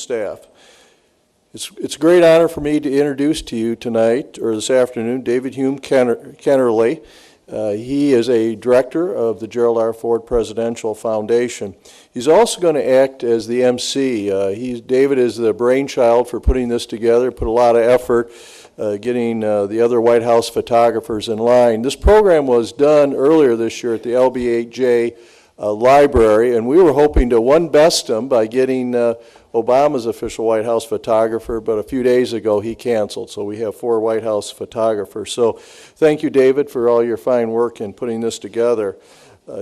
staff. It's a great honor for me to introduce to you tonight, or this afternoon, David Hume Kennerly. He is a director of the Gerald R. Ford Presidential Foundation. He's also going to act as the MC. David is the brainchild for putting this together, put a lot of effort getting the other White House photographers in line. This program was done earlier this year at the L.B.J. Library, and we were hoping to one-best him by getting Obama's official White House photographer, but a few days ago he canceled, so we have 4 White House photographers. So thank you, David, for all your fine work in putting this together.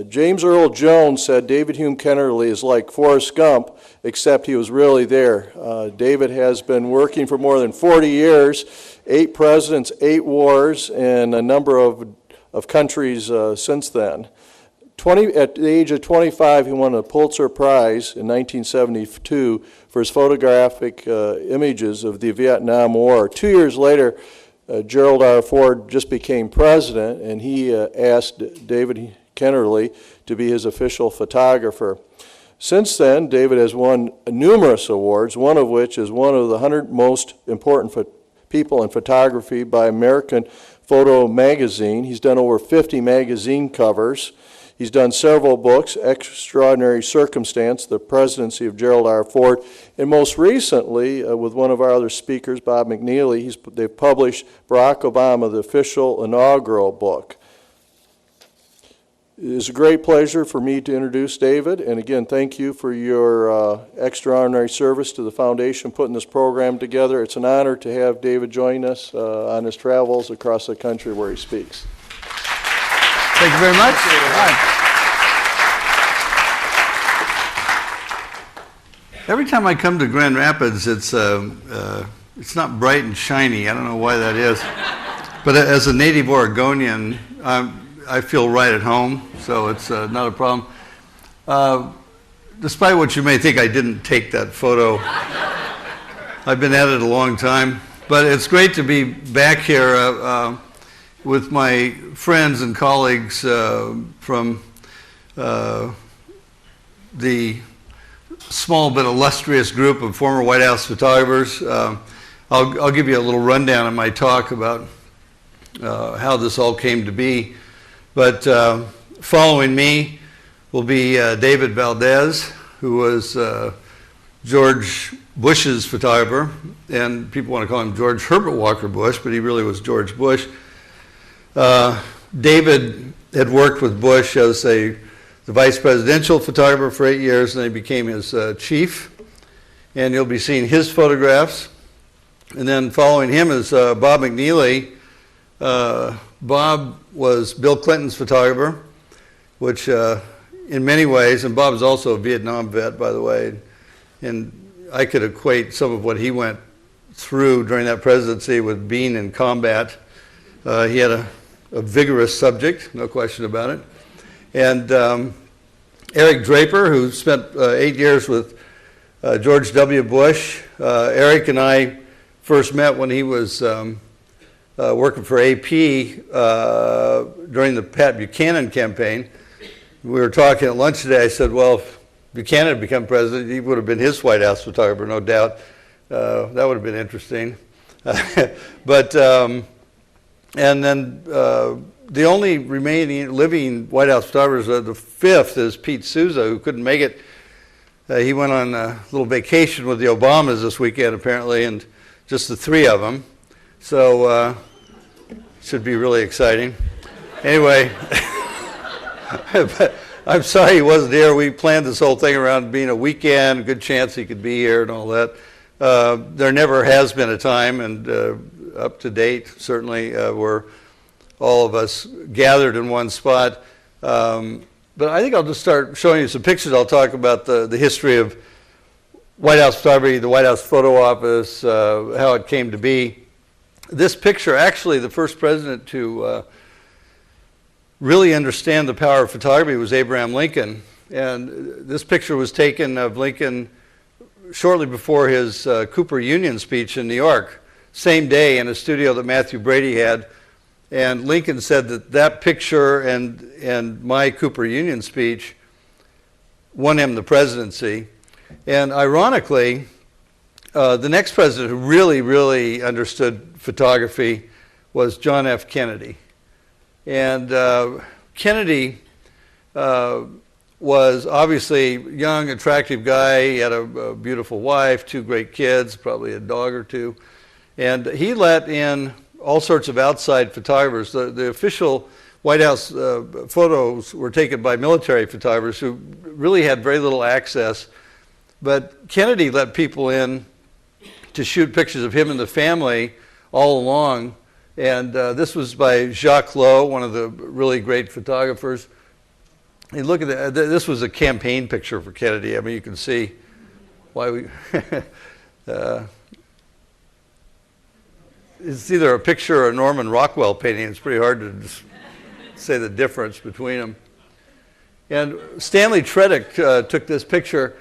James Earl Jones said David Hume Kennerly is like Forrest Gump, except he was really there. David has been working for more than 40 years, 8 presidents, 8 wars, and a number of countries since then. At the age of 25, he won a Pulitzer Prize in 1972 for his photographic images of the Vietnam War. 2 years later, Gerald R. Ford just became president, and he asked David Kennerly to be his official photographer. Since then, David has won numerous awards, one of which is one of the 100 most important people in photography by American Photo Magazine. He's done over 50 magazine covers. He's done several books, Extraordinary Circumstance, The Presidency of Gerald R. Ford, and most recently, with one of our other speakers, Bob McNeely, they've published Barack Obama, the official inaugural book. It is a great pleasure for me to introduce David, and again, thank you for your extraordinary service to the foundation putting this program together. It's an honor to have David join us on his travels across the country where he speaks. Thank you very much. Every time I come to Grand Rapids, it's not bright and shiny. I don't know why that is. But as a native Oregonian, I feel right at home, so it's not a problem. Despite what you may think, I didn't take that photo. I've been at it a long time. But it's great to be back here with my friends and colleagues from the small but illustrious group of former White House photographers. I'll give you a little rundown of my talk about how this all came to be. But following me will be David Valdez, who was George Bush's photographer, and people want to call him George Herbert Walker Bush, but he really was George Bush. David had worked with Bush as the vice presidential photographer for 8 years, and then he became his chief. And you'll be seeing his photographs. And then following him is Bob McNeely. Bob was Bill Clinton's photographer, which in many ways, and Bob's also a Vietnam vet, by the way, and I could equate some of what he went through during that presidency with being in combat. He had a vigorous subject, no question about it. And Eric Draper, who spent 8 years with George W. Bush. Eric and I first met when he was working for AP during the Pat Buchanan campaign. We were talking at lunch today. I said, well, if Buchanan had become president, he would have been his White House photographer, no doubt. That would have been interesting. But and then the only remaining living White House photographers, the fifth, is Pete Souza, who couldn't make it. He went on a little vacation with the Obamas this weekend, apparently, and just the 3 of them. So should be really exciting. Anyway, but I'm sorry he wasn't here. We planned this whole thing around being a weekend, good chance he could be here and all that. There never has been a time, and up to date, certainly, where all of us gathered in one spot. But I think I'll just start showing you some pictures. I'll talk about the history of White House photography, the White House photo office, how it came to be. This picture, actually, the first president to really understand the power of photography was Abraham Lincoln. And this picture was taken of Lincoln shortly before his Cooper Union speech in New York, same day in a studio that Mathew Brady had. And Lincoln said that that picture and my Cooper Union speech won him the presidency. And ironically, The next president who really, really understood photography was John F. Kennedy. And Kennedy was obviously a young, attractive guy. He had a beautiful wife, 2 great kids, probably a dog or 2. And he let in all sorts of outside photographers. The official White House photos were taken by military photographers who really had very little access. But Kennedy let people in to shoot pictures of him and the family all along. And this was by Jacques Lowe, one of the really great photographers. And look at that. This was a campaign picture for Kennedy. I mean, you can see why we... it's either a picture or a Norman Rockwell painting. It's pretty hard to just say the difference between them. And Stanley Tredick took this picture.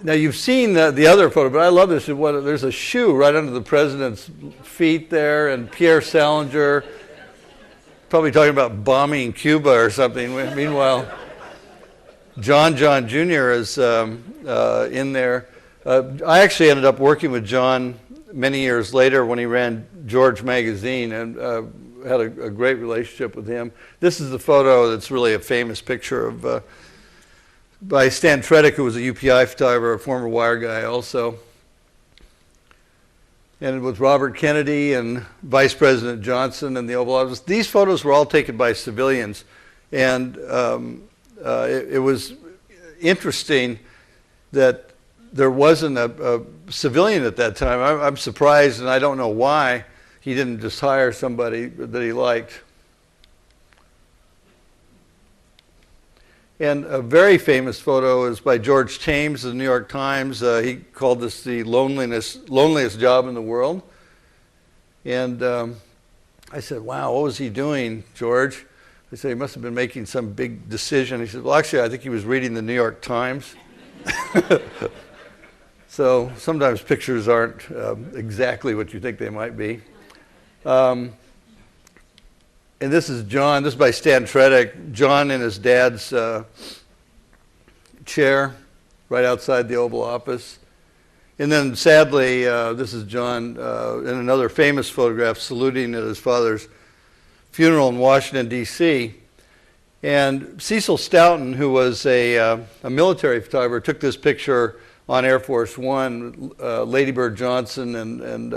Now, you've seen the other photo, but I love this. There's a shoe right under the president's feet there, and Pierre Salinger, probably talking about bombing Cuba or something. Meanwhile, John Jr. is in there. I actually ended up working with John many years later when he ran George magazine, and had a great relationship with him. This is the photo that's really a famous picture of by Stan Tredick, who was a UPI photographer, a former wire guy also. And with Robert Kennedy and Vice President Johnson in the Oval Office. These photos were all taken by civilians. And it was interesting that there wasn't a civilian at that time. I'm surprised, and I don't know why he didn't just hire somebody that he liked. And a very famous photo is by George James of the New York Times. He called this the loneliest job in the world. And I said, wow, what was he doing, George? I said, he must have been making some big decision. He said, well, actually, I think he was reading the New York Times. So sometimes pictures aren't exactly what you think they might be. And this is John. This is by Stan Tredick. John in his dad's chair right outside the Oval Office. And then sadly, this is John in another famous photograph saluting at his father's funeral in Washington, D.C. And Cecil Stoughton, who was a military photographer, took this picture on Air Force One, Lady Bird Johnson and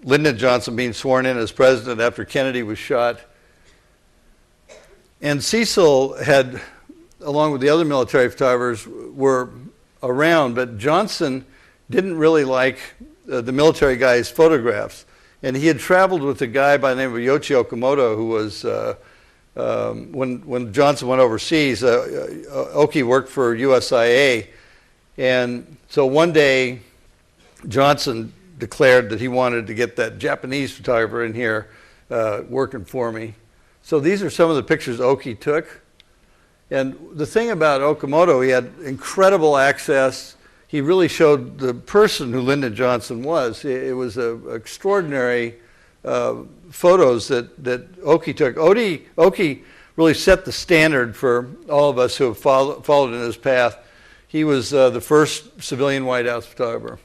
Lyndon Johnson being sworn in as president after Kennedy was shot. And Cecil had, along with the other military photographers, were around, but Johnson didn't really like the military guy's photographs. And he had traveled with a guy by the name of Yoichi Okamoto, who was, when Johnson went overseas, Oki worked for USIA. And so one day, Johnson declared that he wanted to get that Japanese photographer in here working for me. So these are some of the pictures Oki took. And the thing about Okamoto, he had incredible access. He really showed the person who Lyndon Johnson was. It was extraordinary photos that Oki took. Oki really set the standard for all of us who have followed in his path. He was the first civilian White House photographer.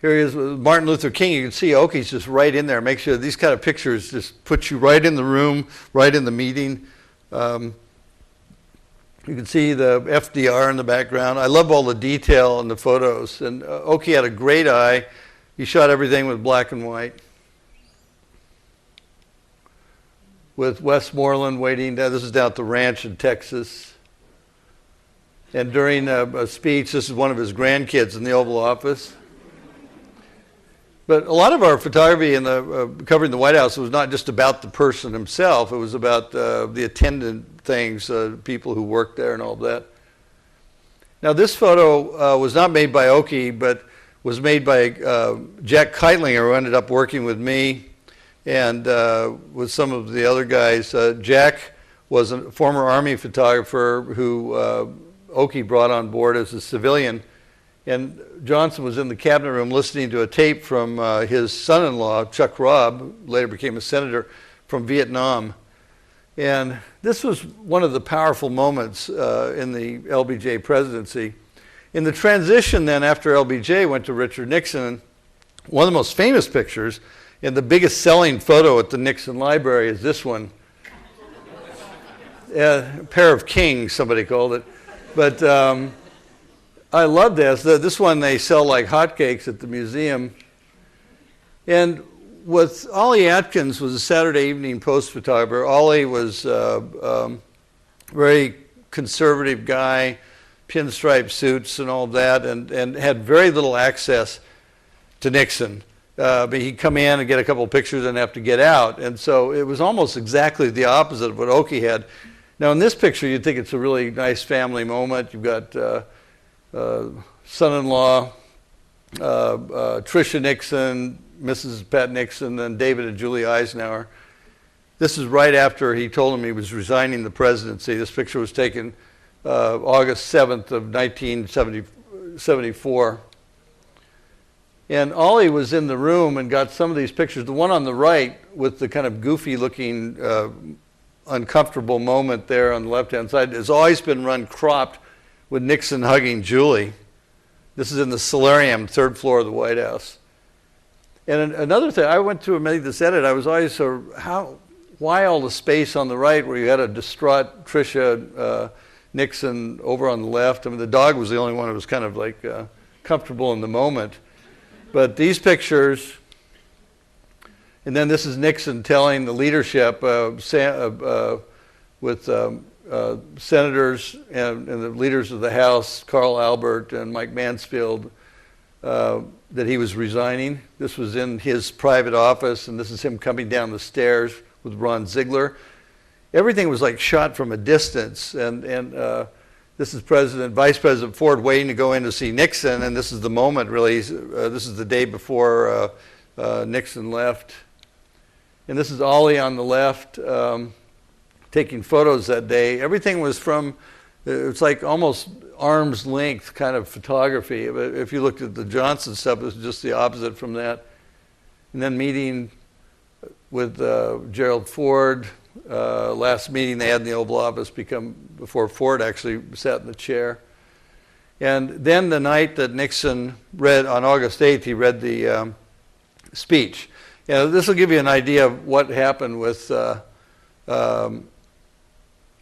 Here he is with Martin Luther King. You can see Oki's just right in there. Make sure these kind of pictures just put you right in the room, right in the meeting. You can see the FDR in the background. I love all the detail in the photos. And Oki had a great eye. He shot everything with black and white. With Westmoreland waiting down. This is down at the ranch in Texas. And during a speech, this is one of his grandkids in the Oval Office. But a lot of our photography in covering the White House was not just about the person himself. It was about the attendant things, people who worked there and all of that. Now, this photo was not made by Oki, but was made by Jack Keitlinger, who ended up working with me and with some of the other guys. Jack was a former Army photographer who Oki brought on board as a civilian. And Johnson was in the cabinet room listening to a tape from his son-in-law, Chuck Robb, later became a senator, from Vietnam. And this was one of the powerful moments in the L.B.J. presidency. In the transition then, after L.B.J. went to Richard Nixon, one of the most famous pictures, and the biggest selling photo at the Nixon Library is this one. A pair of kings, somebody called it. But I love this. This one they sell like hotcakes at the museum. And with Ollie Atkins was a Saturday Evening Post photographer. Ollie was a very conservative guy, pinstripe suits and all that, and had very little access to Nixon. But he'd come in and get a couple of pictures and have to get out. And so it was almost exactly the opposite of what Okie had. Now in this picture, you'd think it's a really nice family moment. You've got son-in-law, Tricia Nixon, Mrs. Pat Nixon, and David and Julie Eisenhower. This is right after he told him he was resigning the presidency. This picture was taken August 7th of 1974. And Ollie was in the room and got some of these pictures. The one on the right with the kind of goofy looking uncomfortable moment there on the left-hand side has always been run cropped with Nixon hugging Julie. This is in the solarium, third floor of the White House. And another thing, I went through and made this edit. I was always so, why all the space on the right where you had a distraught Tricia Nixon over on the left? I mean, the dog was the only one who was kind of like comfortable in the moment. But these pictures, and then this is Nixon telling the leadership with senators and the leaders of the House, Carl Albert and Mike Mansfield, that he was resigning. This was in his private office, and this is him coming down the stairs with Ron Ziegler. Everything was like shot from a distance, and this is Vice President Ford waiting to go in to see Nixon, and this is the moment really. This is the day before Nixon left. And this is Ollie on the left taking photos that day. Everything was from, it's like almost arm's length kind of photography. If you looked at the Johnson stuff, it was just the opposite from that. And then meeting with Gerald Ford. Last meeting they had in the Oval Office before Ford actually sat in the chair. And then the night that Nixon read, on August 8th, he read the speech. This will give you an idea of what happened with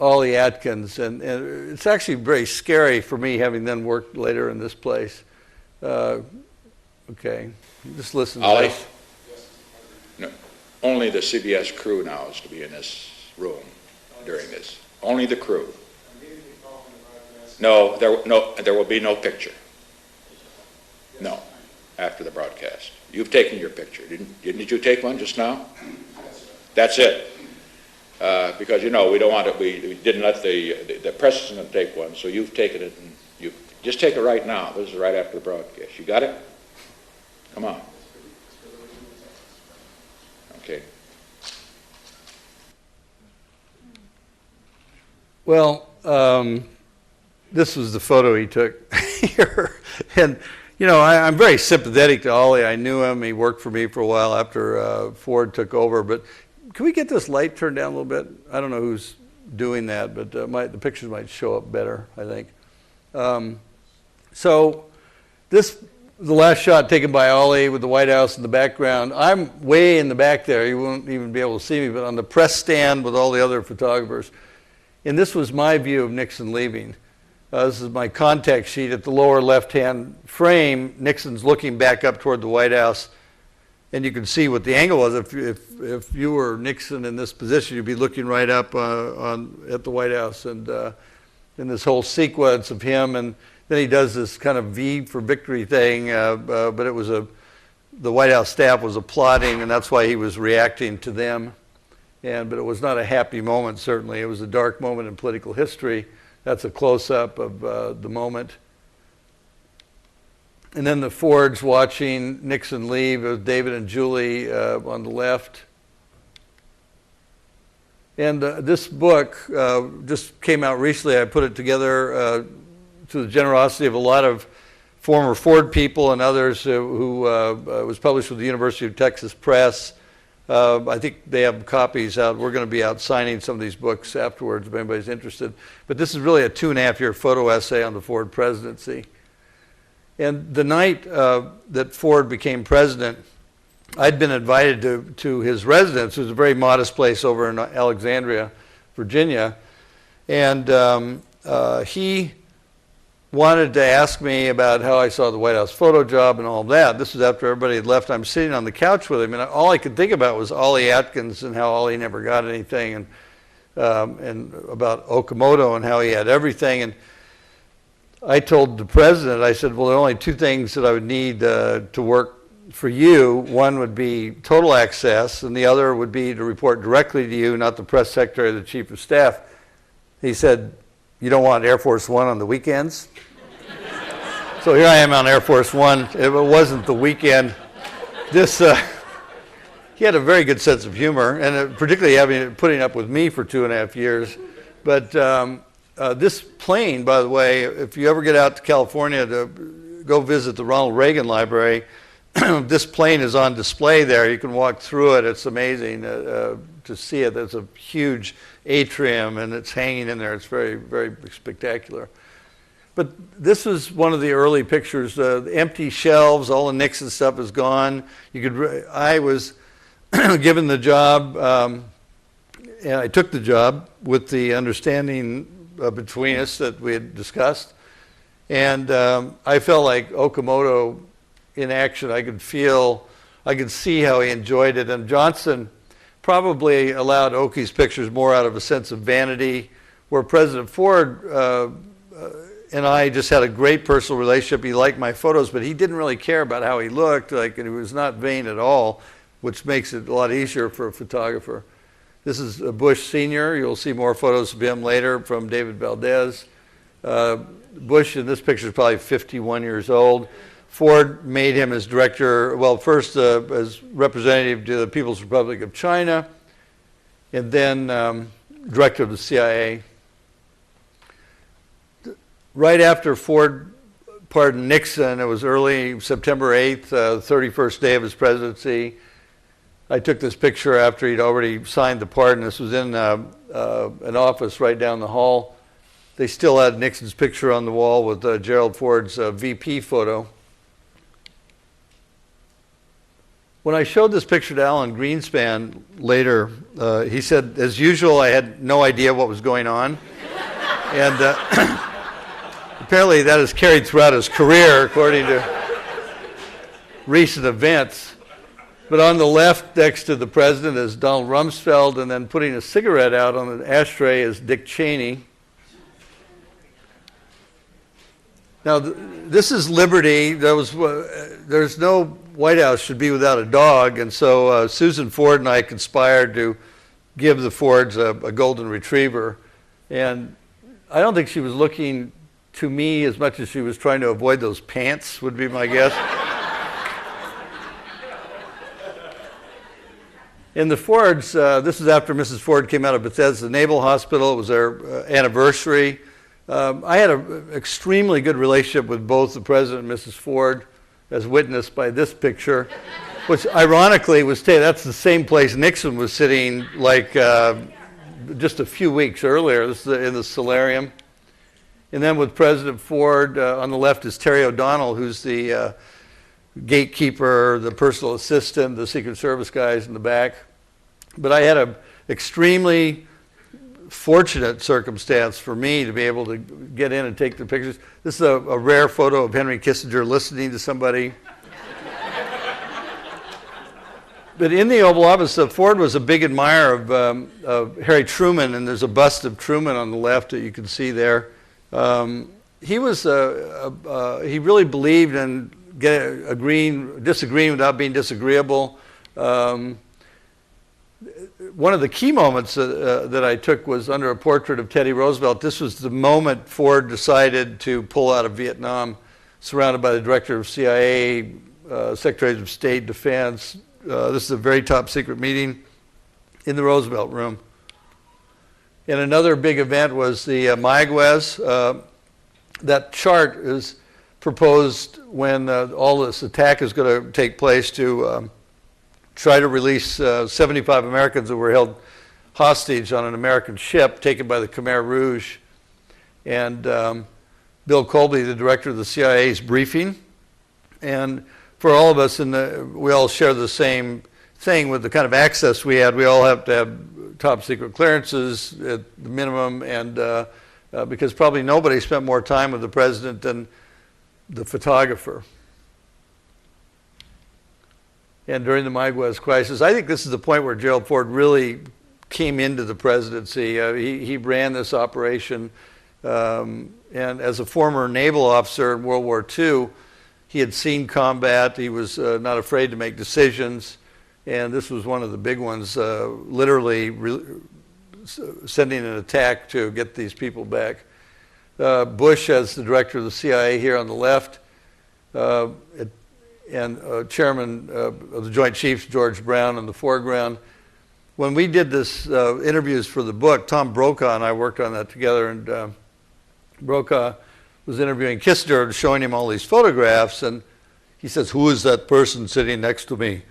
Ollie Atkins. And it's actually very scary for me, having then worked later in this place. Okay, just listen to Ollie? this. No, only the CBS crew now is to be in this room during this. Only the crew. No, there will be no picture. No, after the broadcast. You've taken your picture. Didn't you take one just now? That's it. Because we don't want it. We didn't let the president take one, so you've taken it, and you just take it right now. This is right after the broadcast. You got it? Come on. Okay. Well, this was the photo he took here. And, I'm very sympathetic to Ollie. I knew him. He worked for me for a while after Ford took over. But can we get this light turned down a little bit? I don't know who's doing that, but the pictures might show up better, I think. So the last shot taken by Ollie with the White House in the background. I'm way in the back there. You won't even be able to see me, but on the press stand with all the other photographers. And this was my view of Nixon leaving. This is my contact sheet. At the lower left-hand frame, Nixon's looking back up toward the White House. And you can see what the angle was. If you were Nixon in this position, you'd be looking right up at the White House. And in this whole sequence of him, and then he does this kind of V for victory thing. But it was the White House staff was applauding, and that's why he was reacting to them. But it was not a happy moment, certainly. It was a dark moment in political history. That's a close-up of the moment. And then the Fords watching Nixon leave. It was David and Julie on the left. And this book just came out recently. I put it together through the generosity of a lot of former Ford people and others who was published with the University of Texas Press. I think they have copies out. We're going to be out signing some of these books afterwards if anybody's interested. But this is really a 2.5-year photo essay on the Ford presidency. And the night that Ford became president, I'd been invited to his residence. It was a very modest place over in Alexandria, Virginia. And he wanted to ask me about how I saw the White House photo job and all that. This was after everybody had left. I'm sitting on the couch with him, and all I could think about was Ollie Atkins and how Ollie never got anything, and about Okamoto and how he had everything. And I told the president, I said, well, there are only two things that I would need to work for you. One would be total access, and the other would be to report directly to you, not the press secretary or the chief of staff. He said, you don't want Air Force One on the weekends? So here I am on Air Force One. It wasn't the weekend. He had a very good sense of humor, and particularly putting up with me for 2.5 years. But this plane, by the way, if you ever get out to California to go visit the Ronald Reagan Library, this plane is on display there. You can walk through it. It's amazing to see it. There's a huge atrium, and it's hanging in there. It's very, very spectacular. But this was one of the early pictures. The empty shelves, all the Nixon stuff is gone. I was given the job, and I took the job with the understanding between us that we had discussed. And I felt like Okamoto in action. I could see how he enjoyed it. And Johnson probably allowed Oki's pictures more out of a sense of vanity, where President Ford and I just had a great personal relationship. He liked my photos, but he didn't really care about how he looked, and he was not vain at all, which makes it a lot easier for a photographer. This is Bush Sr. You'll see more photos of him later from David Valdez. Bush in this picture is probably 51 years old. Ford made him as director, well, first as representative to the People's Republic of China, and then director of the CIA. Right after Ford pardoned Nixon, it was early September 8th, 31st day of his presidency. I took this picture after he'd already signed the pardon. This was in an office right down the hall. They still had Nixon's picture on the wall with Gerald Ford's VP photo. When I showed this picture to Alan Greenspan later, he said, as usual, I had no idea what was going on. And apparently that is carried throughout his career, according to recent events. But on the left, next to the president, is Donald Rumsfeld, and then putting a cigarette out on an ashtray is Dick Cheney. Now, this is liberty. There's no White House should be without a dog, and so Susan Ford and I conspired to give the Fords a golden retriever. And I don't think she was looking to me as much as she was trying to avoid those pants, would be my guess. In the Fords, this is after Mrs. Ford came out of Bethesda Naval Hospital. It was their anniversary. I had an extremely good relationship with both the President and Mrs. Ford, as witnessed by this picture, which ironically that's the same place Nixon was sitting like just a few weeks earlier. This is in the solarium. And then with President Ford, on the left is Terry O'Donnell, who's the gatekeeper, the personal assistant, the Secret Service guys in the back. But I had an extremely fortunate circumstance for me to be able to get in and take the pictures. This is a rare photo of Henry Kissinger listening to somebody. But in the Oval Office, Ford was a big admirer of Harry Truman, and there's a bust of Truman on the left that you can see there. He really believed in disagreeing without being disagreeable. One of the key moments that I took was under a portrait of Teddy Roosevelt. This was the moment Ford decided to pull out of Vietnam, surrounded by the director of CIA, secretaries of state, defense. This is a very top secret meeting in the Roosevelt room. And another big event was the Mayaguez. That chart is proposed when all this attack is going to take place to try to release 75 Americans who were held hostage on an American ship taken by the Khmer Rouge. And Bill Colby, the director of the CIA's briefing. And for all of us, we all share the same thing with the kind of access we had. We all have to have top secret clearances at the minimum, and because probably nobody spent more time with the president than the photographer. And during the Maguez crisis, I think this is the point where Gerald Ford really came into the presidency. He ran this operation, and as a former naval officer in World War II, he had seen combat. He was not afraid to make decisions, and this was one of the big ones, literally sending an attack to get these people back. Bush, as the director of the CIA here on the left, and chairman of the Joint Chiefs, George Brown, in the foreground. When we did this interviews for the book, Tom Brokaw and I worked on that together, and Brokaw was interviewing Kissinger and showing him all these photographs, and he says, "Who is that person sitting next to me?"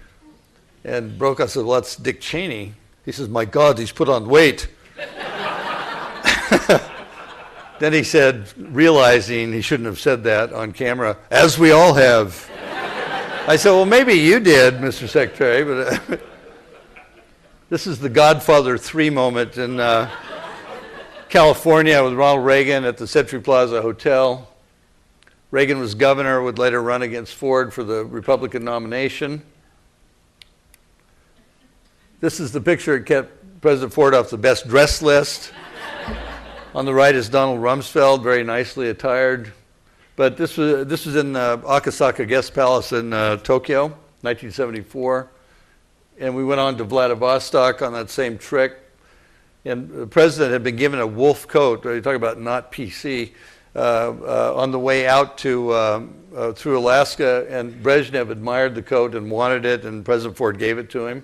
And Brokaw said, "Well, that's Dick Cheney." He says, "My God, he's put on weight." Then he said, realizing he shouldn't have said that on camera, "As we all have." I said, "Well, maybe you did, Mr. Secretary," but this is the Godfather 3 moment in California with Ronald Reagan at the Century Plaza Hotel. Reagan was governor, would later run against Ford for the Republican nomination. This is the picture that kept President Ford off the best dressed list. On the right is Donald Rumsfeld, very nicely attired. But this was in Akasaka Guest Palace in Tokyo, 1974. And we went on to Vladivostok on that same trip. And the president had been given a wolf coat, you talk about not PC, on the way out to through Alaska, and Brezhnev admired the coat and wanted it, and President Ford gave it to him.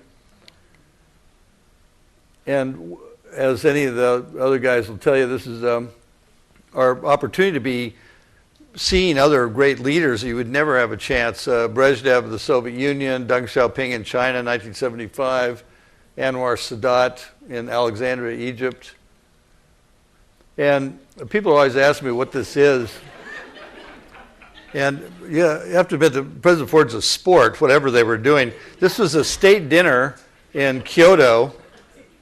And as any of the other guys will tell you, this is our opportunity to be seeing other great leaders. You would never have a chance. Brezhnev of the Soviet Union, Deng Xiaoping in China in 1975, Anwar Sadat in Alexandria, Egypt. And people always ask me what this is. And yeah, you have to admit that President Ford's a sport, whatever they were doing. This was a state dinner in Kyoto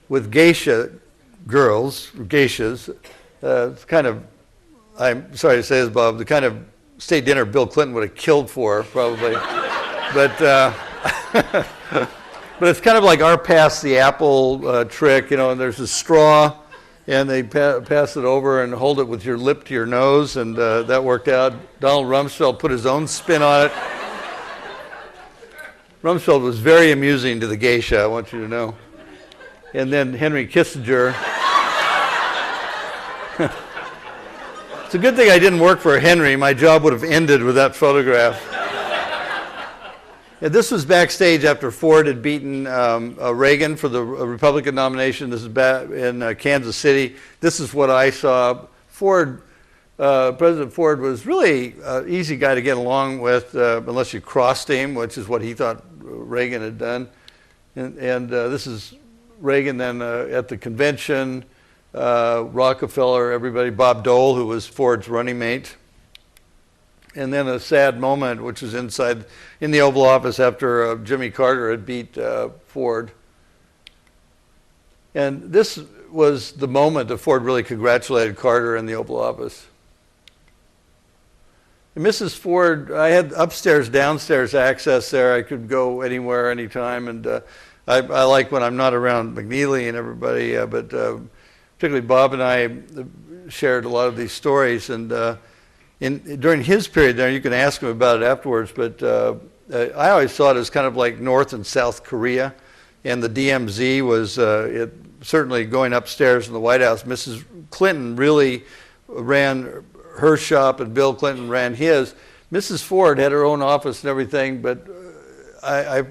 with geisha girls, geishas. It's kind of, I'm sorry to say this, Bob, the kind of state dinner Bill Clinton would have killed for, probably. But it's kind of like our pass the apple trick, and there's a straw, and they pass it over and hold it with your lip to your nose, and that worked out. Donald Rumsfeld put his own spin on it. Rumsfeld was very amusing to the geisha, I want you to know. And then Henry Kissinger. It's a good thing I didn't work for Henry. My job would have ended with that photograph. And this was backstage after Ford had beaten Reagan for the Republican nomination. This is back in Kansas City. This is what I saw. President Ford was really an easy guy to get along with, unless you crossed him, which is what he thought Reagan had done. And this is Reagan then at the convention. Rockefeller, everybody, Bob Dole, who was Ford's running mate. And then a sad moment, which was in the Oval Office after Jimmy Carter had beat Ford. And this was the moment that Ford really congratulated Carter in the Oval Office. And Mrs. Ford, I had upstairs, downstairs access there. I could go anywhere, anytime. And I like when I'm not around McNeely and everybody, but particularly Bob and I shared a lot of these stories, and during his period there, you can ask him about it afterwards, but I always saw it as kind of like North and South Korea, and the DMZ was certainly going upstairs in the White House. Mrs. Clinton really ran her shop, and Bill Clinton ran his. Mrs. Ford had her own office and everything, but I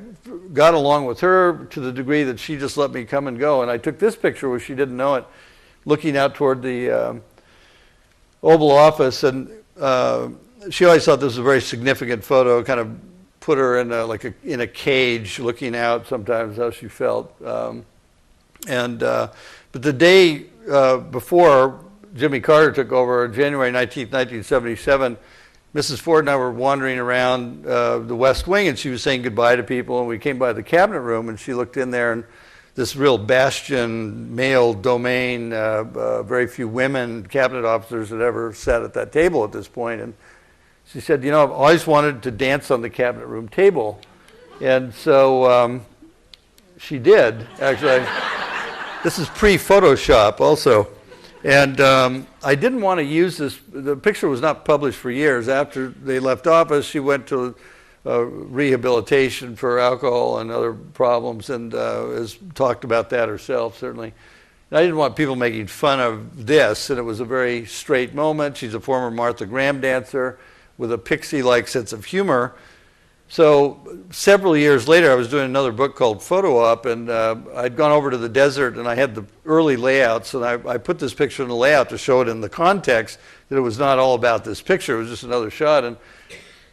got along with her to the degree that she just let me come and go, and I took this picture where she didn't know it, looking out toward the Oval Office, and she always thought this was a very significant photo, kind of put her in in a cage, looking out. Sometimes how she felt. But the day before Jimmy Carter took over, January 19th, 1977, Mrs. Ford and I were wandering around the West Wing, and she was saying goodbye to people, and we came by the cabinet room, and she looked in there, and this real bastion, male domain, very few women cabinet officers had ever sat at that table at this point, and she said, you know, I've always wanted to dance on the cabinet room table. And so she did, actually. This is pre-Photoshop also. And I didn't want to use this. The picture was not published for years. After they left office, she went to rehabilitation for alcohol and other problems, and has talked about that herself, certainly. And I didn't want people making fun of this, and it was a very straight moment. She's a former Martha Graham dancer with a pixie-like sense of humor. So several years later, I was doing another book called Photo Op, and I'd gone over to the desert, and I had the early layouts, and I put this picture in the layout to show it in the context, that it was not all about this picture, it was just another shot. And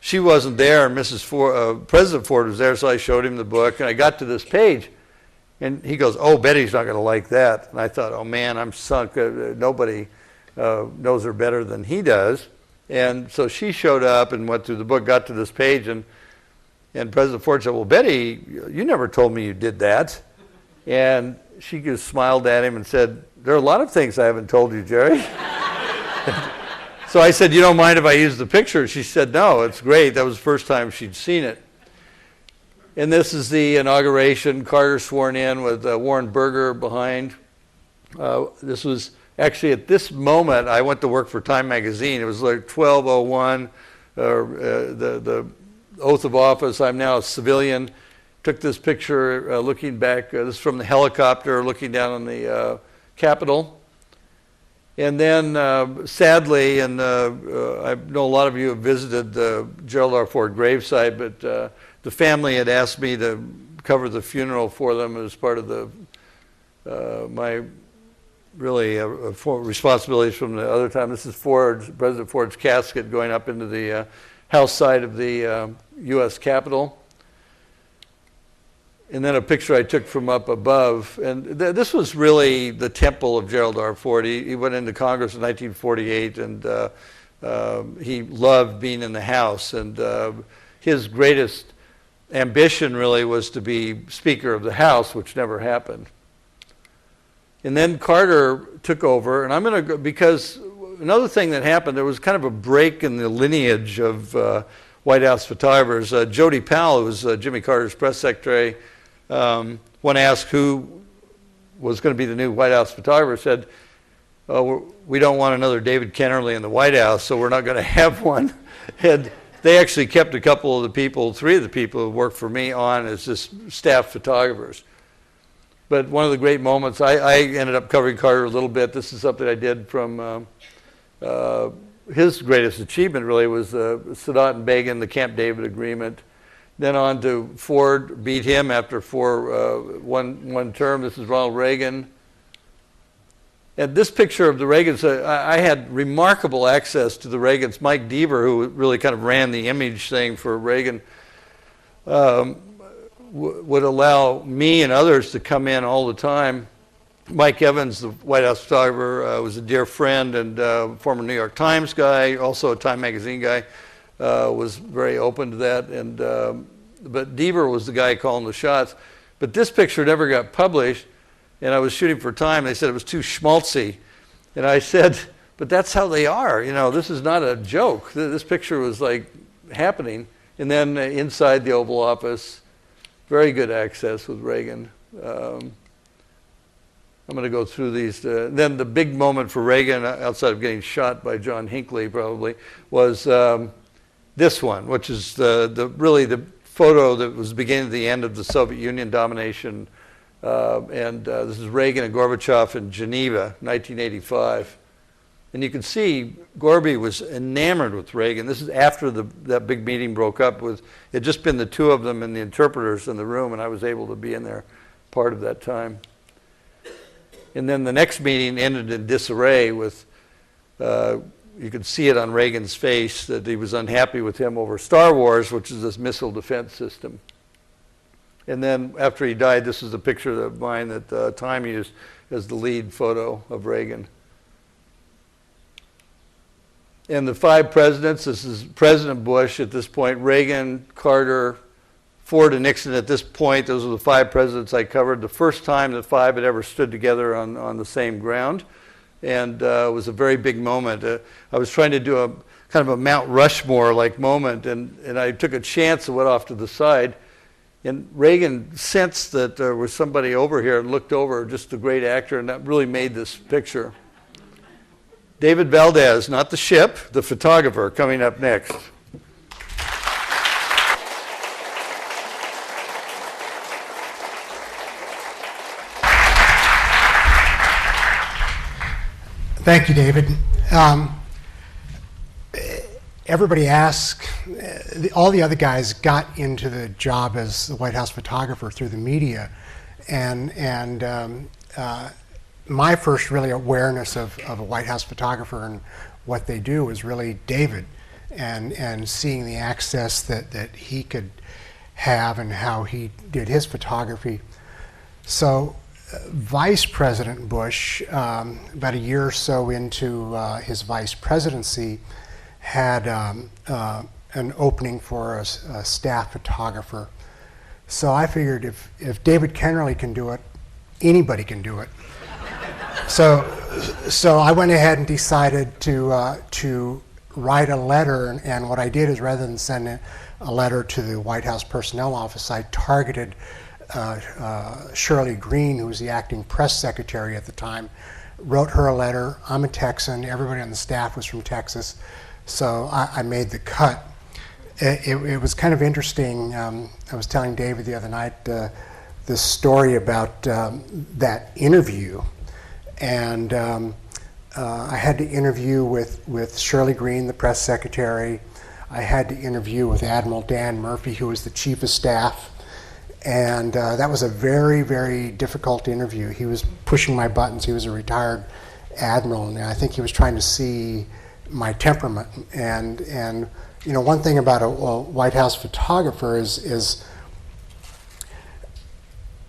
she wasn't there, and President Ford was there, so I showed him the book, and I got to this page, and he goes, oh, Betty's not going to like that. And I thought, oh man, I'm sunk. Nobody knows her better than he does. And so she showed up and went through the book, got to this page, and President Ford said, well, Betty, you never told me you did that. And she just smiled at him and said, there are a lot of things I haven't told you, Jerry. So I said, you don't mind if I use the picture? She said, no, it's great. That was the first time she'd seen it. And this is the inauguration, Carter sworn in with Warren Burger behind. This was actually at this moment, I went to work for Time magazine. It was like 12:01, the oath of office. I'm now a civilian. Took this picture looking back. This is from the helicopter looking down on the Capitol. And then sadly, and I know a lot of you have visited the Gerald R. Ford gravesite, but the family had asked me to cover the funeral for them as part of my really responsibilities from the other time. This is President Ford's casket going up into the house side of the U.S. Capitol. And then a picture I took from up above. And this was really the temple of Gerald R. Ford. He went into Congress in 1948, and he loved being in the House. And his greatest ambition really was to be Speaker of the House, which never happened. And then Carter took over, and I'm going to go, because another thing that happened, there was kind of a break in the lineage of White House photographers. Jody Powell, who was Jimmy Carter's press secretary, when asked who was going to be the new White House photographer, said, we don't want another David Kennerly in the White House, so we're not going to have one. And they actually kept a couple of the people, three of the people who worked for me on as just staff photographers. But one of the great moments, I ended up covering Carter a little bit. This is something I did from his greatest achievement, really, was Sadat and Begin, the Camp David Agreement. Then on to Ford, beat him after one term. This is Ronald Reagan. And this picture of the Reagans, I had remarkable access to the Reagans. Mike Deaver, who really kind of ran the image thing for Reagan, would allow me and others to come in all the time. Mike Evans, the White House photographer, was a dear friend and former New York Times guy, also a Time magazine guy, was very open to that. And but Deaver was the guy calling the shots. But this picture never got published, and I was shooting for Time. They said it was too schmaltzy. And I said, but that's how they are. You know, this is not a joke. This picture was like happening. And then inside the Oval Office, very good access with Reagan. I'm going to go through these. Then the big moment for Reagan, outside of getting shot by John Hinckley probably, was this one, which is really the photo that was beginning the end of the Soviet Union domination. This is Reagan and Gorbachev in Geneva, 1985. And you can see Gorby was enamored with Reagan. This is after that big meeting broke up. It had just been the two of them and the interpreters in the room, and I was able to be in there part of that time. And then the next meeting ended in disarray with you could see it on Reagan's face that he was unhappy with him over Star Wars, which is this missile defense system. And then after he died, this is a picture of mine that Time used as the lead photo of Reagan. And the 5 presidents, this is President Bush at this point, Reagan, Carter, Ford, and Nixon at this point. Those were the 5 presidents I covered. The first time that 5 had ever stood together on the same ground. And it was a very big moment. I was trying to do a kind of a Mount Rushmore-like moment, and I took a chance and went off to the side. And Reagan sensed that there was somebody over here and looked over, just a great actor, and that really made this picture. David Valdez, not the ship, the photographer, coming up next. Thank you, David. Everybody asks, all the other guys got into the job as the White House photographer through the media, and my first really awareness of a White House photographer and what they do was really David, and seeing the access that he could have and how he did his photography. So Vice President Bush, about a year or so into his vice presidency, had an opening for a staff photographer. So I figured if David Kennerly can do it, anybody can do it. So I went ahead and decided to write a letter, and what I did is, rather than send a letter to the White House Personnel Office, I targeted Shirley Green, who was the acting press secretary at the time, wrote her a letter. I'm a Texan. Everybody on the staff was from Texas, so I made the cut. It was kind of interesting. I was telling David the other night this story about that interview, and I had to interview with Shirley Green, the press secretary. I had to interview with Admiral Dan Murphy, who was the chief of staff. And that was a very, very difficult interview. He was pushing my buttons. He was a retired admiral, and I think he was trying to see my temperament. And you know, one thing about a White House photographer is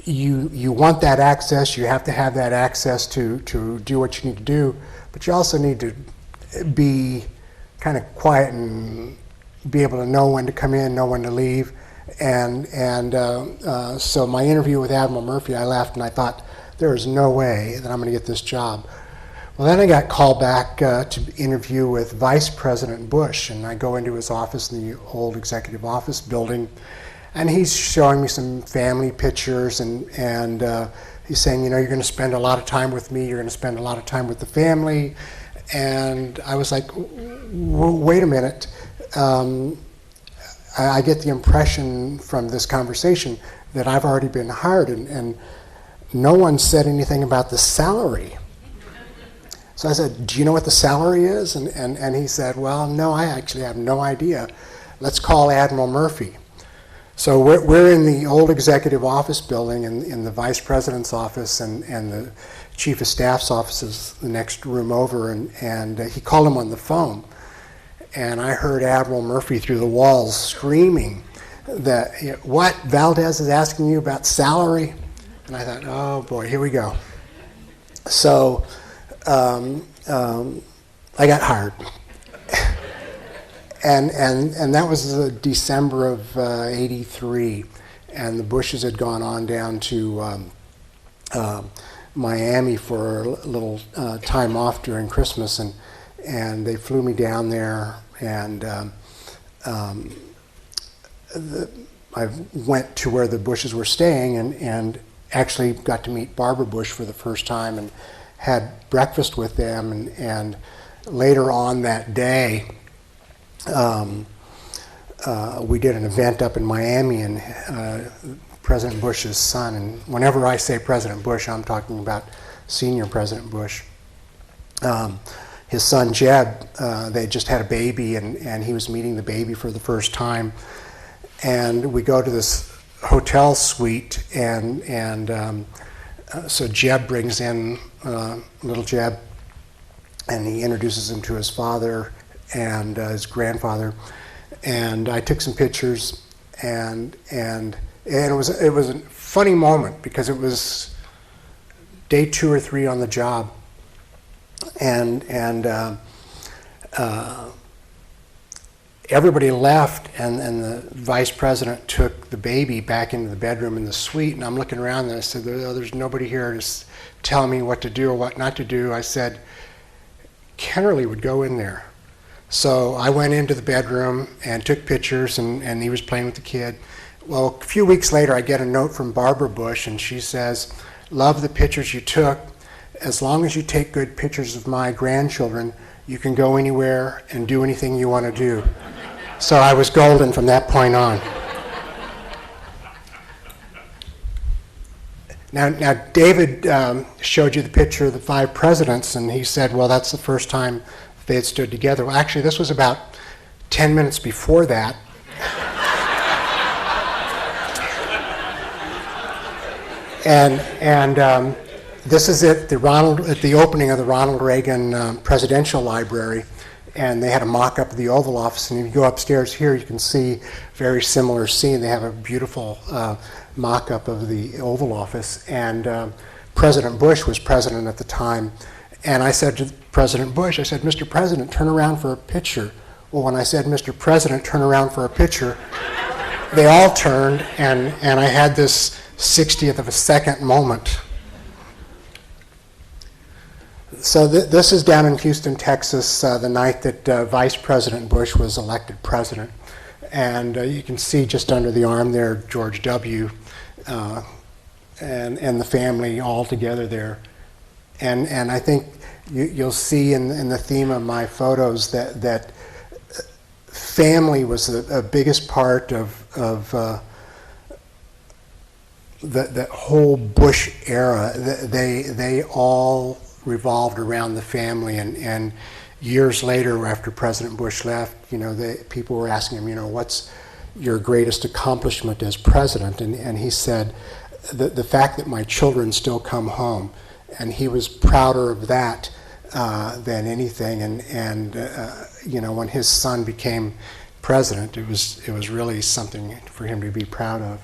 you want that access. You have to have that access to do what you need to do, but you also need to be kind of quiet and be able to know when to come in, know when to leave. And so my interview with Admiral Murphy, I left and I thought, there is no way that I'm going to get this job. Well, then I got called back to interview with Vice President Bush, and I go into his office in the old executive office building, and he's showing me some family pictures, and he's saying, you know, you're going to spend a lot of time with me, you're going to spend a lot of time with the family. And I was like, wait a minute. I get the impression from this conversation that I've already been hired, and no one said anything about the salary. So I said, do you know what the salary is? And he said, well, no, I actually have no idea. Let's call Admiral Murphy. So we're in the old executive office building in the vice president's office, and the chief of staff's office is the next room over, and he called him on the phone. And I heard Admiral Murphy through the walls screaming that, what, Valdez is asking you about salary? And I thought, oh boy, here we go. So I got hired. and that was December of '83, and the Bushes had gone on down to Miami for a little time off during Christmas, and they flew me down there, and I went to where the Bushes were staying, and actually got to meet Barbara Bush for the first time and had breakfast with them, and later on that day we did an event up in Miami, and President Bush's son, and whenever I say President Bush, I'm talking about senior President Bush. His son Jeb, they just had a baby, and he was meeting the baby for the first time. And we go to this hotel suite, and so Jeb brings in little Jeb, and he introduces him to his father and his grandfather. And I took some pictures, and it was a funny moment because it was day 2 or 3 on the job, and everybody left, and the vice president took the baby back into the bedroom in the suite, and I'm looking around and I said, "Oh, there's nobody here to tell me what to do or what not to do." I said, Kennerly would go in there. So I went into the bedroom and took pictures, and he was playing with the kid. Well, a few weeks later, I get a note from Barbara Bush, and she says, "Love the pictures you took. As long as you take good pictures of my grandchildren, you can go anywhere and do anything you want to do." So I was golden from that point on. Now David showed you the picture of the 5 presidents, and he said, well, that's the first time they had stood together. Well, actually, this was about 10 minutes before that. and this is at the opening of the Ronald Reagan Presidential Library, and they had a mock-up of the Oval Office. And if you go upstairs here, you can see a very similar scene. They have a beautiful mock-up of the Oval Office, and President Bush was president at the time. And I said to President Bush, I said, "Mr. President, turn around for a picture." Well, when I said, "Mr. President, turn around for a picture," they all turned, and I had this 60th of a second moment. So this is down in Houston, Texas, the night that Vice President Bush was elected president. And you can see just under the arm there, George W. And the family all together there. And I think you'll see in the theme of my photos that family was the biggest part of the whole Bush era. They all revolved around the family, and years later, after President Bush left, people were asking him, what's your greatest accomplishment as president? And he said, the fact that my children still come home, and he was prouder of that than anything. And when his son became president, it was really something for him to be proud of.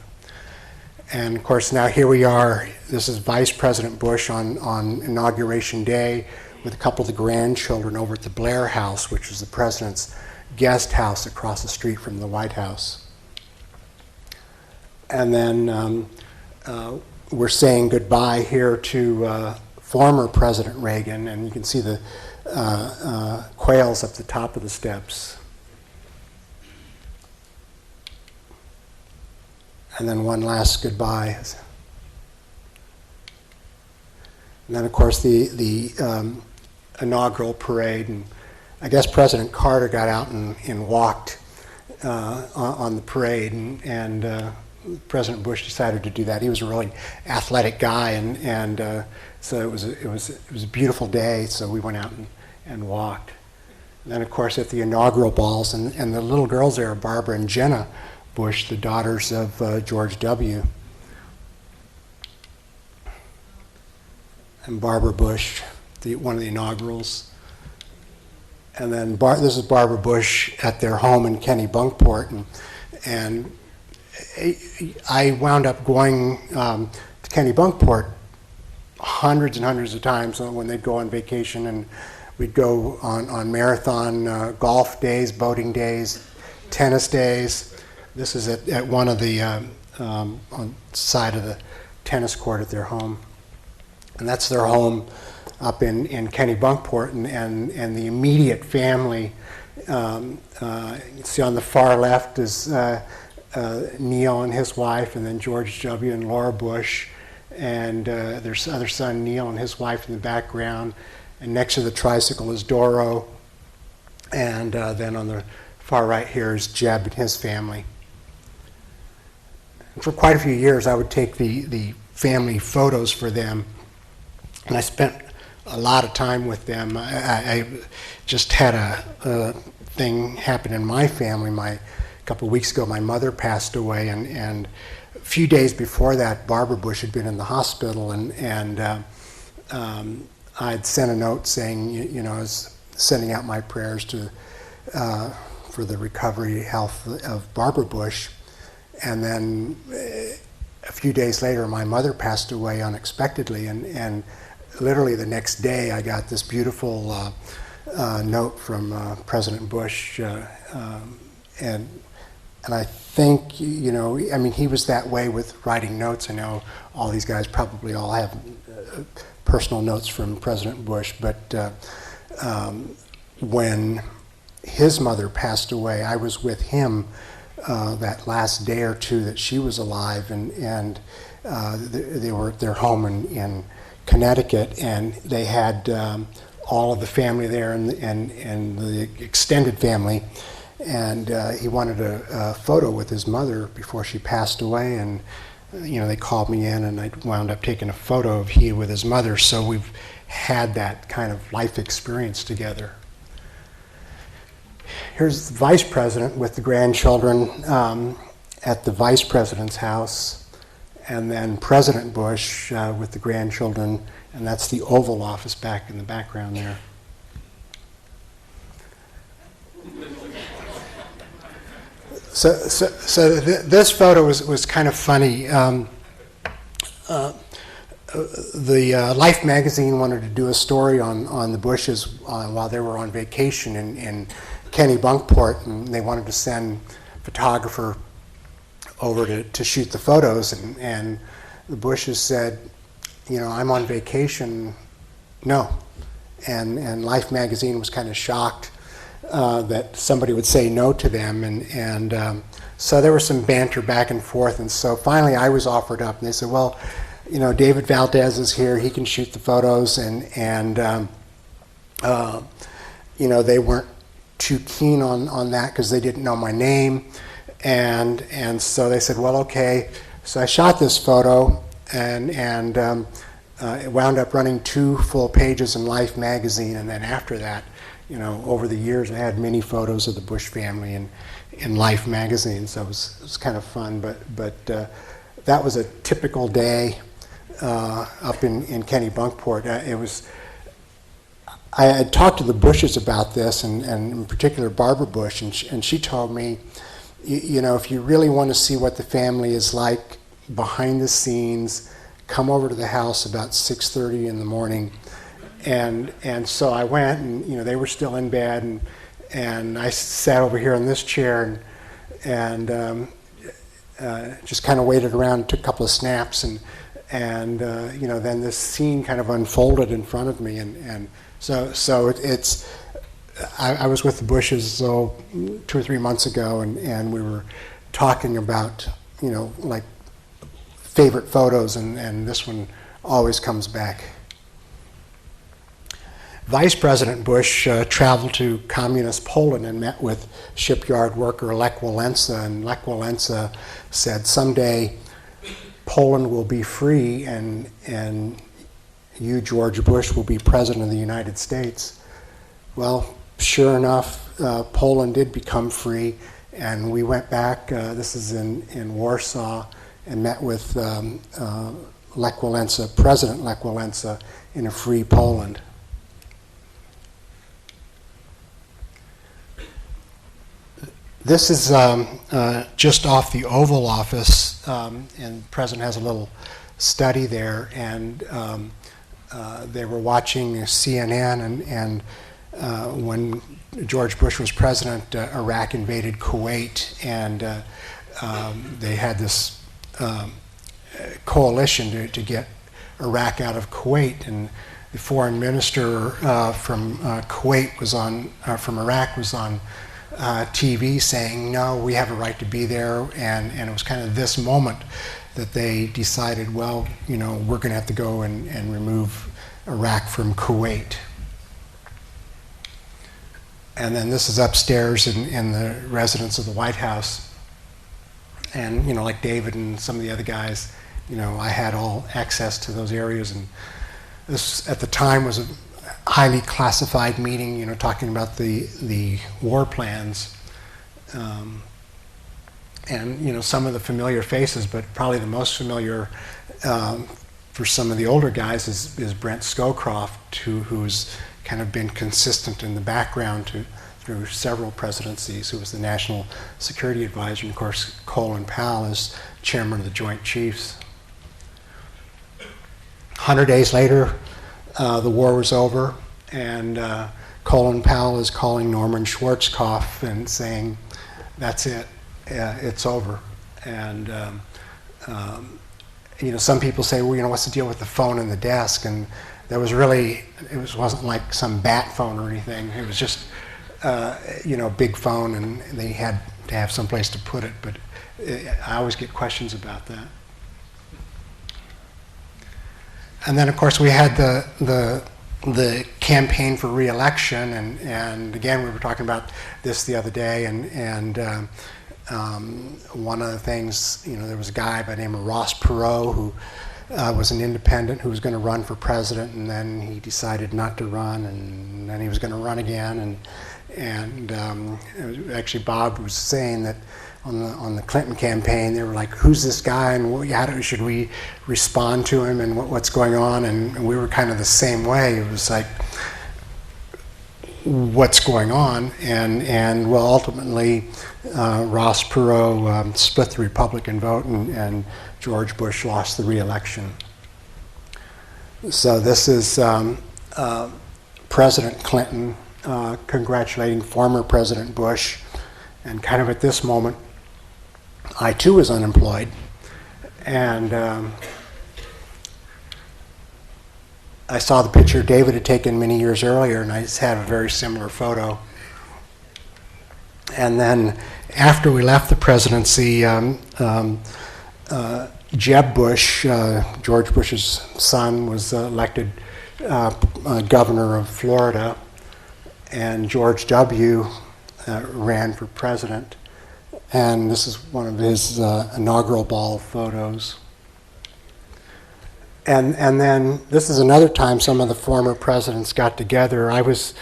And of course, now here we are. This is Vice President Bush on Inauguration Day with a couple of the grandchildren over at the Blair House, which is the president's guest house across the street from the White House. And then we're saying goodbye here to former President Reagan, and you can see the quails up the top of the steps. And then one last goodbye. And then, of course, the inaugural parade. And I guess President Carter got out and walked on the parade, and President Bush decided to do that. He was a really athletic guy, and so it was a beautiful day. So we went out and walked. And then, of course, at the inaugural balls, and the little girls there are Barbara and Jenna Bush, the daughters of George W. And Barbara Bush, one of the inaugurals. And then this is Barbara Bush at their home in Kennebunkport, and I wound up going to Kennebunkport hundreds and hundreds of times when they'd go on vacation, and we'd go on marathon golf days, boating days, tennis days. This is at one of the on side of the tennis court at their home, and that's their home up in Kennebunkport, and the immediate family. You see on the far left is Neil and his wife, and then George W. and Laura Bush, and their other son Neil and his wife in the background, and next to the tricycle is Doro, and then on the far right here is Jeb and his family. And for quite a few years, I would take the family photos for them, and I spent a lot of time with them. I just had a thing happen in my family. A couple of weeks ago, my mother passed away, and a few days before that, Barbara Bush had been in the hospital, and I'd sent a note saying, I was sending out my prayers for the recovery health of Barbara Bush. And then a few days later, my mother passed away unexpectedly, and literally the next day I got this beautiful note from President Bush, and I think, he was that way with writing notes. I know all these guys probably all have personal notes from President Bush, but when his mother passed away, I was with him that last day or two that she was alive, and they were at their home in Connecticut, and they had all of the family there and the extended family, and he wanted a photo with his mother before she passed away, and they called me in, and I wound up taking a photo of he with his mother, so we've had that kind of life experience together. Here's the vice president with the grandchildren at the vice president's house, and then President Bush with the grandchildren, and that's the Oval Office back in the background there. So this photo was kind of funny. The Life magazine wanted to do a story on the Bushes while they were on vacation in Kennebunkport, and they wanted to send a photographer over to shoot the photos, and the Bushes said, I'm on vacation, no. And Life magazine was kind of shocked that somebody would say no to them, and so there was some banter back and forth, and so finally I was offered up, and they said, well, David Valdez is here, he can shoot the photos, and they weren't too keen on that because they didn't know my name, and so they said, well, okay. So I shot this photo, and it wound up running 2 full pages in Life magazine, and then after that, over the years I had many photos of the Bush family in Life magazine, so it was kind of fun, but that was a typical day up in Kennebunkport. I had talked to the Bushes about this, and in particular Barbara Bush, and she told me, if you really want to see what the family is like behind the scenes, come over to the house about 6:30 in the morning. And so I went, and they were still in bed, and I sat over here in this chair and just kind of waited around and took a couple of snaps, and then this scene kind of unfolded in front of me, and so it's I was with the Bushes 2 or 3 months ago, and we were talking about like favorite photos, and this one always comes back. Vice President Bush traveled to communist Poland and met with shipyard worker Lech Walesa, and Lech Walesa said, someday Poland will be free, and you, George Bush, will be President of the United States. Well, sure enough, Poland did become free, and we went back, this is in Warsaw, and met with Lech Walesa, President Lech Walesa, in a free Poland. This is just off the Oval Office, and the President has a little study there, and they were watching CNN, and when George Bush was president, Iraq invaded Kuwait, and they had this coalition to get Iraq out of Kuwait, and the foreign minister from Kuwait was on, from Iraq was on TV saying, no, we have a right to be there, and it was kind of this moment that they decided, well, we're going to have to go and remove Iraq from Kuwait. And then this is upstairs in the residence of the White House, and like David and some of the other guys, I had all access to those areas, and this at the time was a highly classified meeting, talking about the war plans, and some of the familiar faces, but probably the most familiar for some of the older guys is Brent Scowcroft, who's kind of been consistent in the background through several presidencies, who was the National Security Advisor, and of course Colin Powell is chairman of the Joint Chiefs. 100 days later, the war was over, and Colin Powell is calling Norman Schwarzkopf and saying, "That's it, it's over." And some people say, "Well, what's the deal with the phone in the desk?" And there was really, wasn't like some bat phone or anything. It was just, a big phone, and they had to have someplace to put it. But I always get questions about that. And then, of course, we had the campaign for re-election, and again, we were talking about this the other day, and one of the things, there was a guy by the name of Ross Perot who was an independent who was going to run for president, and then he decided not to run, and then he was going to run again, and actually Bob was saying that on the Clinton campaign, they were like, "Who's this guy, and should we respond to him, and what's going on?" And we were kind of the same way. It was like, what's going on? And well, ultimately, Ross Perot split the Republican vote, and George Bush lost the re-election. So this is President Clinton congratulating former President Bush, and kind of at this moment, I too was unemployed, and I saw the picture David had taken many years earlier, and I just had a very similar photo. And then after we left the presidency, Jeb Bush, George Bush's son, was elected governor of Florida, and George W. Ran for president. And this is one of his inaugural ball photos. And then this is another time some of the former presidents got together. I was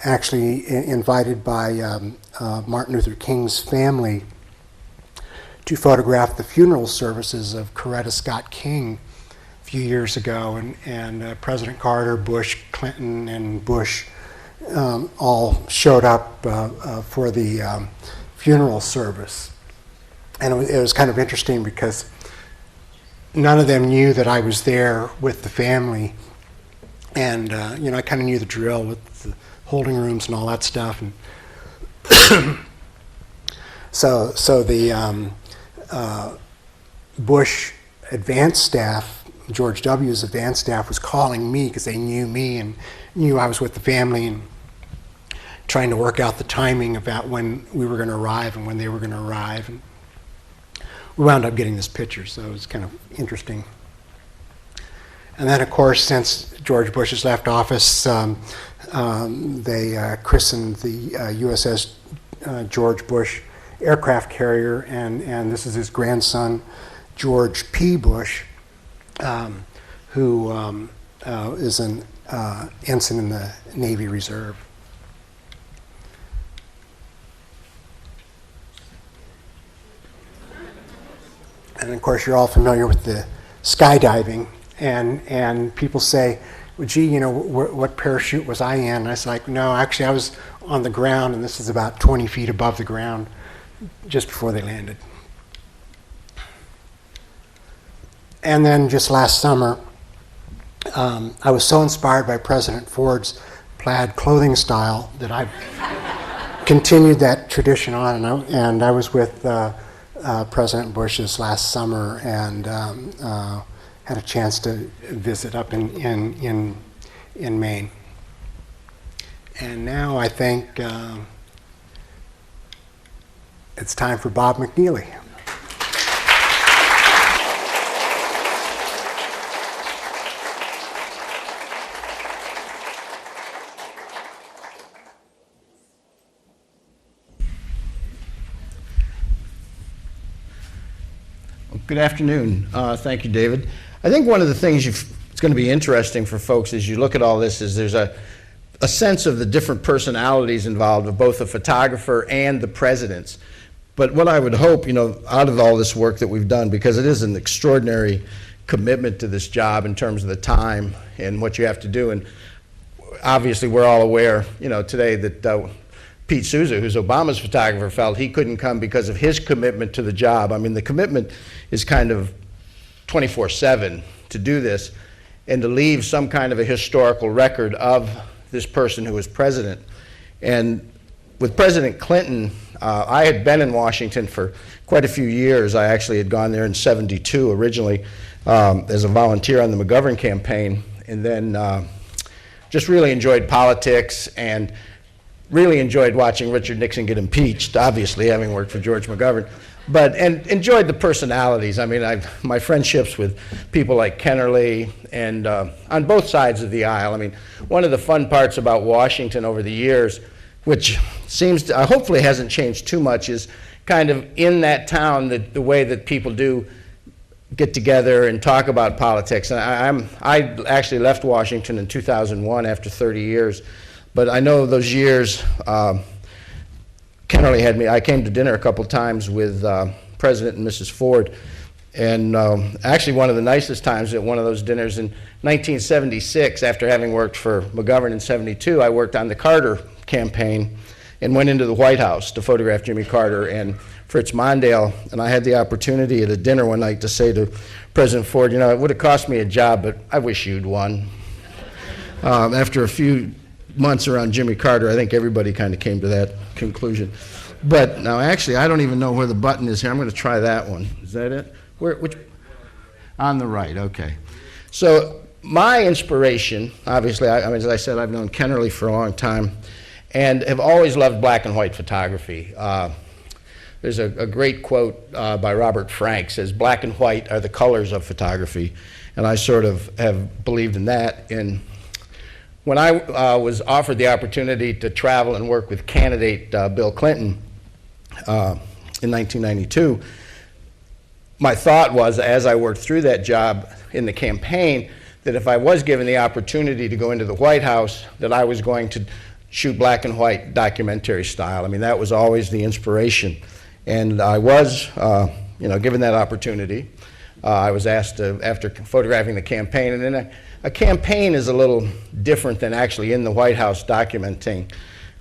actually invited by Martin Luther King's family to photograph the funeral services of Coretta Scott King a few years ago, and President Carter, Bush, Clinton, and Bush all showed up for the funeral service. And it was kind of interesting because none of them knew that I was there with the family, and I kind of knew the drill with the holding rooms and all that stuff. And so the Bush advance staff, George W.'s advance staff, was calling me because they knew me and knew I was with the family, and trying to work out the timing about when we were going to arrive and when they were going to arrive. And we wound up getting this picture, so it was kind of interesting. And then, of course, since George Bush has left office, they christened the USS George Bush aircraft carrier, and this is his grandson, George P. Bush, who is an ensign in the Navy Reserve. And of course, you're all familiar with the skydiving, and people say, "Well, gee, what parachute was I in?" And I was like, "No, actually, I was on the ground, and this is about 20 feet above the ground, just before they landed." And then just last summer, I was so inspired by President Ford's plaid clothing style that I've continued that tradition on, and I was with President Bush this last summer, and had a chance to visit up in Maine. And now I think it's time for Bob McNeely. Good afternoon. Thank you, David. I think one of the things it's going to be interesting for folks as you look at all this is there's a sense of the different personalities involved of both the photographer and the presidents. But what I would hope, out of all this work that we've done, because it is an extraordinary commitment to this job in terms of the time and what you have to do. And obviously, we're all aware, today that Pete Souza, who's Obama's photographer, felt he couldn't come because of his commitment to the job. I mean, the commitment is kind of 24/7 to do this and to leave some kind of a historical record of this person who was president. And with President Clinton, I had been in Washington for quite a few years. I actually had gone there in '72 originally as a volunteer on the McGovern campaign, and then just really enjoyed politics and really enjoyed watching Richard Nixon get impeached, obviously, having worked for George McGovern, and enjoyed the personalities. I mean, my friendships with people like Kennerly and on both sides of the aisle. I mean, one of the fun parts about Washington over the years, which seems to, hopefully hasn't changed too much, is kind of in that town, the way that people do get together and talk about politics. And I actually left Washington in 2001 after 30 years, but I know those years, Kennerly had me, I came to dinner a couple times with President and Mrs. Ford, and actually one of the nicest times at one of those dinners in 1976, after having worked for McGovern in '72, I worked on the Carter campaign and went into the White House to photograph Jimmy Carter and Fritz Mondale, and I had the opportunity at a dinner one night to say to President Ford, it would have cost me a job, but I wish you'd won. After a few months around Jimmy Carter, I think everybody kind of came to that conclusion. But now actually, I don't even know where the button is here. I'm going to try that one. Is that it? Which? On the right, okay. So my inspiration, obviously, I mean, as I said, I've known Kennerly for a long time and have always loved black and white photography. There's a great quote by Robert Frank, says, "Black and white are the colors of photography." And I sort of have believed in that. And when I was offered the opportunity to travel and work with candidate Bill Clinton in 1992, my thought was, as I worked through that job in the campaign, that if I was given the opportunity to go into the White House, that I was going to shoot black and white documentary style. I mean, that was always the inspiration. And I was, given that opportunity. I was asked to, after photographing the campaign, and then a campaign is a little different than actually in the White House documenting.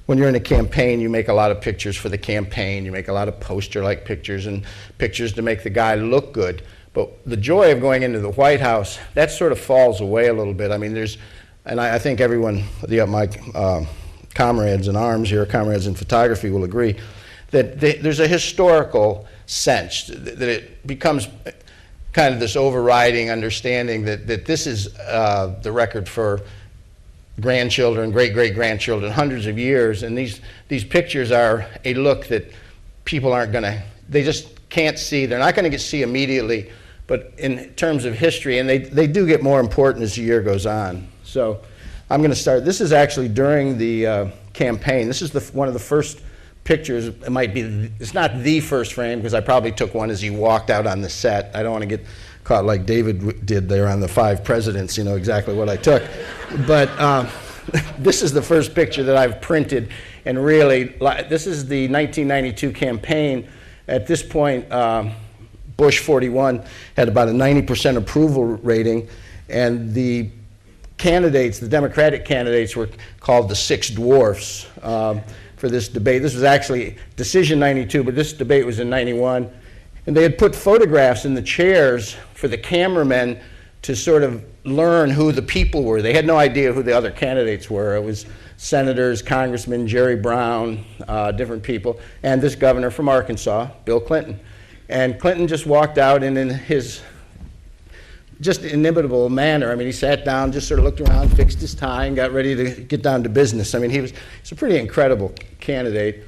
When you're in a campaign, you make a lot of pictures for the campaign. You make a lot of poster-like pictures and pictures to make the guy look good. But the joy of going into the White House, that sort of falls away a little bit. I mean, and I think everyone, my comrades in arms here, comrades in photography will agree, that there's a historical sense that it becomes kind of this overriding understanding that this is the record for grandchildren, great-great-grandchildren, hundreds of years, and these pictures are a look that people aren't going to, they just can't see. They're not going to see immediately, but in terms of history, and they do get more important as the year goes on. So I'm going to start. This is actually during the campaign. This is one of the first pictures. It might be, it's not the first frame, because I probably took one as he walked out on the set. I don't want to get caught like David did there on the 5 presidents, exactly what I took. But this is the first picture that I've printed, and really, this is the 1992 campaign. At this point, Bush 41 had about a 90% approval rating, and the candidates, the Democratic candidates, were called the Six Dwarfs for this debate. This was actually decision 92, but this debate was in 91. And they had put photographs in the chairs for the cameramen to sort of learn who the people were. They had no idea who the other candidates were. It was senators, congressmen, Jerry Brown, different people, and this governor from Arkansas, Bill Clinton. And Clinton just walked out, and in his just inimitable manner, I mean, he sat down, just sort of looked around, fixed his tie, and got ready to get down to business. I mean, he's a pretty incredible candidate.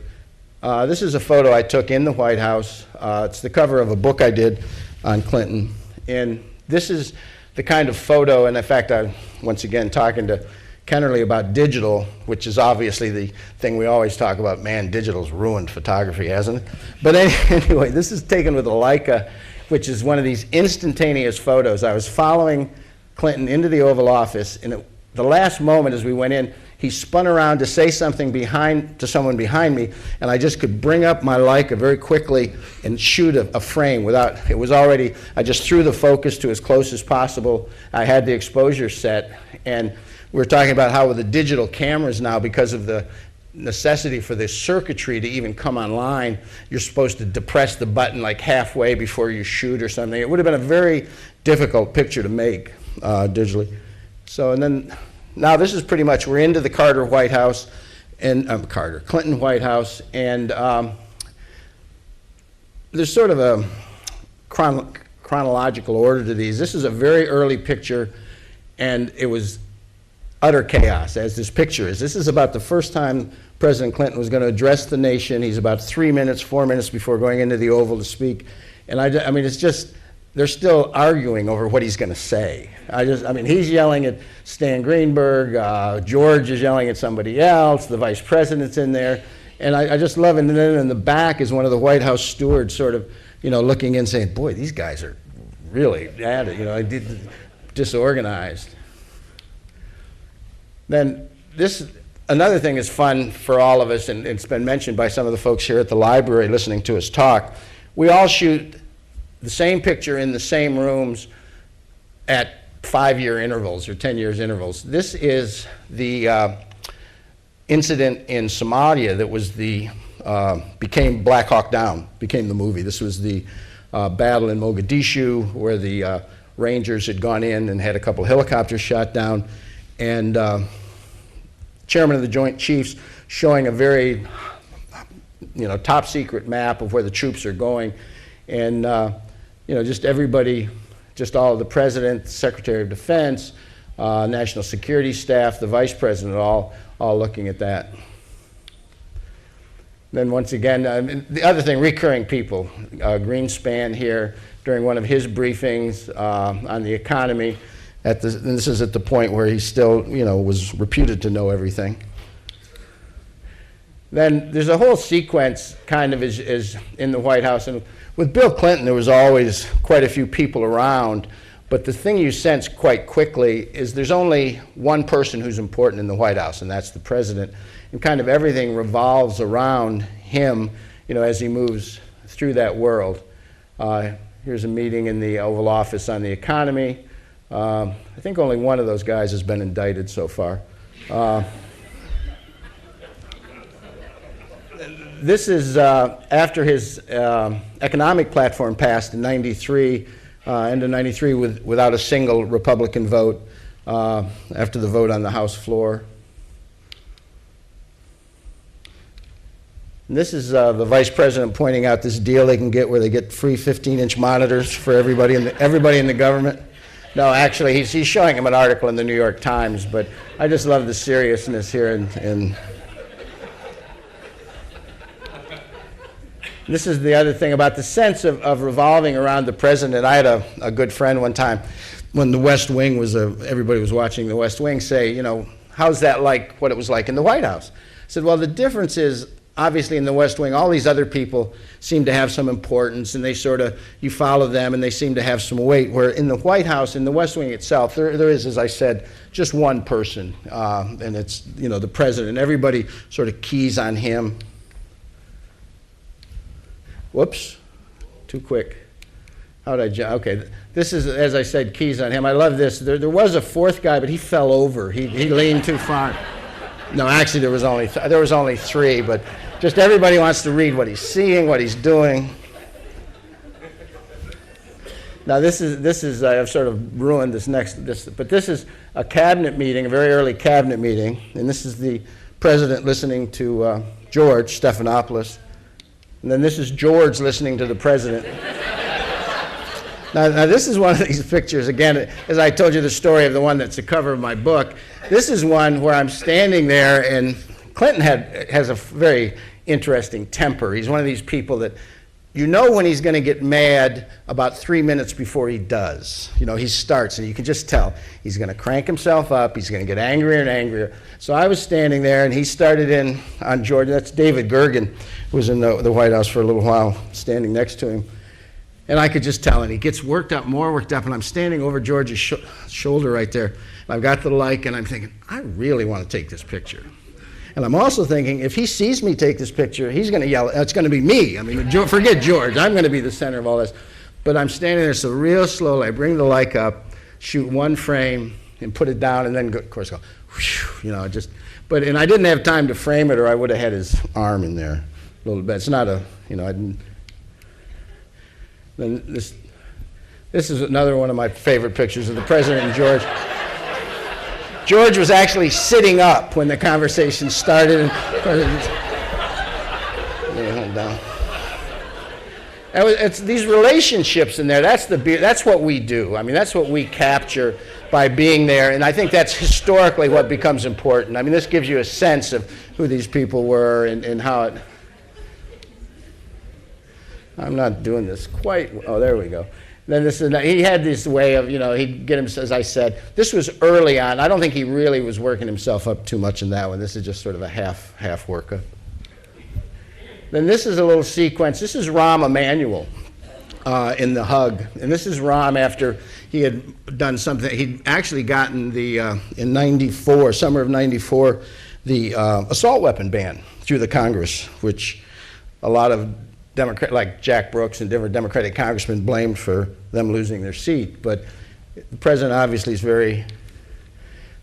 This is a photo I took in the White House. It's the cover of a book I did on Clinton. And this is the kind of photo, and in fact, I'm once again talking to Kennerly about digital, which is obviously the thing we always talk about. Man, digital's ruined photography, hasn't it? But anyway, this is taken with a Leica, which is one of these instantaneous photos. I was following Clinton into the Oval Office, and at the last moment as we went in, he spun around to say something to someone behind me, and I just could bring up my Leica very quickly and shoot a frame without, it was already, I just threw the focus to as close as possible. I had the exposure set, and we were talking about how with the digital cameras now, because of the necessity for this circuitry to even come online, you're supposed to depress the button like halfway before you shoot or something. It would have been a very difficult picture to make digitally. So, and then, now this is pretty much, we're into the Carter White House, and Clinton White House, and there's sort of a chronological order to these. This is a very early picture, and it was utter chaos, as this picture is. This is about the first time President Clinton was going to address the nation. He's about 4 minutes before going into the Oval to speak, and I mean, it's just, they're still arguing over what he's going to say. I mean, he's yelling at Stan Greenberg, George is yelling at somebody else, the vice president's in there, and I just love it. And then in the back is one of the White House stewards sort of, you know, looking in saying, boy, these guys are really at it, you know, disorganized. Then another thing is fun for all of us, and it's been mentioned by some of the folks here at the library listening to us talk. We all shoot the same picture in the same rooms at 5-year intervals or 10 years intervals. This is the incident in Somalia that was became Black Hawk Down, became the movie. This was the battle in Mogadishu where the Rangers had gone in and had a couple helicopters shot down, and Chairman of the Joint Chiefs showing a very, you know, top secret map of where the troops are going, and you know, just everybody, just all of the President, Secretary of Defense, National Security Staff, the Vice President, all looking at that. Then once again, the other thing, recurring people. Greenspan here during one of his briefings on the economy, and this is at the point where he still, you know, was reputed to know everything. Then there's a whole sequence kind of is in the White House, and with Bill Clinton there was always quite a few people around, but the thing you sense quite quickly is there's only one person who's important in the White House, and that's the president, and kind of everything revolves around him, you know, as he moves through that world. Here's a meeting in the Oval Office on the economy. I think only one of those guys has been indicted so far. This is after his economic platform passed in '93, end of '93, without a single Republican vote after the vote on the House floor. And this is the Vice President pointing out this deal they can get where they get free 15-inch monitors for everybody in the government. No, actually, he's showing him an article in the New York Times, but I just love the seriousness here. And this is the other thing about the sense of revolving around the president. I had a good friend one time when the West Wing was, everybody was watching the West Wing, say, you know, how's that like what it was like in the White House? I said, well, the difference is, obviously in the West Wing, all these other people seem to have some importance, and they sort of, you follow them, and they seem to have some weight, where in the White House, in the West Wing itself, there is, as I said, just one person, and it's, you know, the president. Everybody sort of keys on him. Whoops, too quick. How did I, okay, this is, as I said, keys on him. I love this. There was a fourth guy, but he fell over. He leaned too far. No, actually, there was only three, but just everybody wants to read what he's seeing, what he's doing. Now, this is I've sort of ruined but this is a cabinet meeting, a very early cabinet meeting, and this is the president listening to George Stephanopoulos, and then this is George listening to the president. Now, this is one of these pictures, again, as I told you the story of the one that's the cover of my book. This is one where I'm standing there, and Clinton has a very interesting temper. He's one of these people that you know when he's going to get mad about 3 minutes before he does. You know, he starts, and you can just tell. He's going to crank himself up. He's going to get angrier and angrier. So I was standing there, and he started in on George. That's David Gergen, who was in the White House for a little while, standing next to him. And I could just tell, and he gets worked up, more worked up, and I'm standing over George's shoulder right there. And I've got the light, and I'm thinking, I really want to take this picture. And I'm also thinking, if he sees me take this picture, he's going to yell, it's going to be me. I mean, forget George, I'm going to be the center of all this. But I'm standing there, so real slowly, I bring the light up, shoot one frame, and put it down, and then, of course, go, whew, you know, just, and I didn't have time to frame it, or I would have had his arm in there a little bit. It's not a, you know, I didn't. Then this is another one of my favorite pictures of the President and George. George was actually sitting up when the conversation started. It's these relationships in there. That's what we do. I mean, that's what we capture by being there. And I think that's historically what becomes important. I mean, this gives you a sense of who these people were and how it. I'm not doing this quite. Oh, there we go. Then he had this way of, you know, he'd get him, as I said, this was early on. I don't think he really was working himself up too much in that one. This is just sort of a half workup. Then this is a little sequence. This is Rahm Emanuel in the hug. And this is Rahm after he had done something. He'd actually gotten in 94, summer of 94, the assault weapon ban through the Congress, which a lot of like Jack Brooks and different Democratic congressmen blamed for them losing their seat. But the president obviously is very,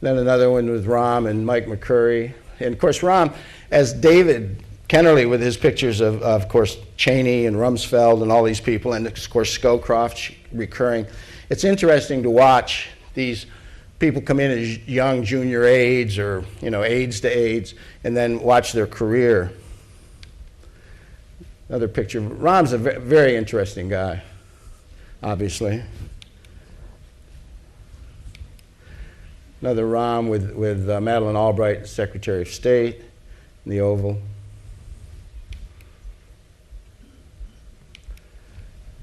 then another one with Rahm and Mike McCurry. And of course Rahm, as David Kennerly with his pictures of course, Cheney and Rumsfeld and all these people, and of course Scowcroft recurring. It's interesting to watch these people come in as young junior aides or, you know, aides to aides, and then watch their career. Another picture. Rahm's a very interesting guy, obviously. Another Rahm with Madeleine Albright, Secretary of State, in the Oval.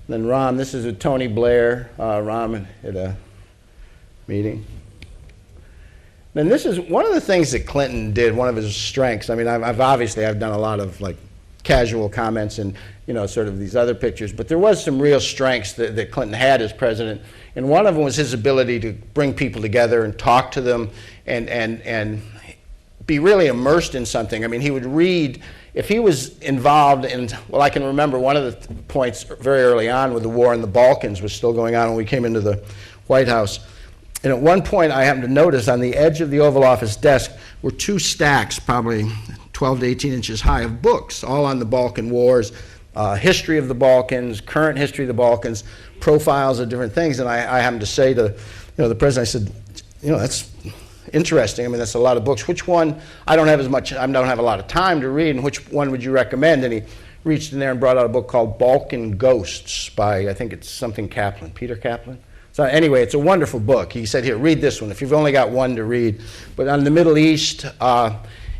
Then Rahm, this is with Tony Blair, Rahm at a meeting. Then this is one of the things that Clinton did, one of his strengths. I mean, I've done a lot of like casual comments and, you know, sort of these other pictures, but there was some real strengths that Clinton had as president, and one of them was his ability to bring people together and talk to them and be really immersed in something. I mean, he would read, if he was involved in, well, I can remember one of the points very early on with the war in the Balkans was still going on when we came into the White House. And at one point I happened to notice on the edge of the Oval Office desk were two stacks, probably 12 to 18 inches high, of books, all on the Balkan Wars, history of the Balkans, current history of the Balkans, profiles of different things. And I happened to say to, you know, the president, I said, you know, that's interesting. I mean, that's a lot of books. Which one? I don't have a lot of time to read, and which one would you recommend? And he reached in there and brought out a book called Balkan Ghosts by, I think it's something Kaplan, Peter Kaplan. So anyway, it's a wonderful book. He said, here, read this one if you've only got one to read. But on the Middle East,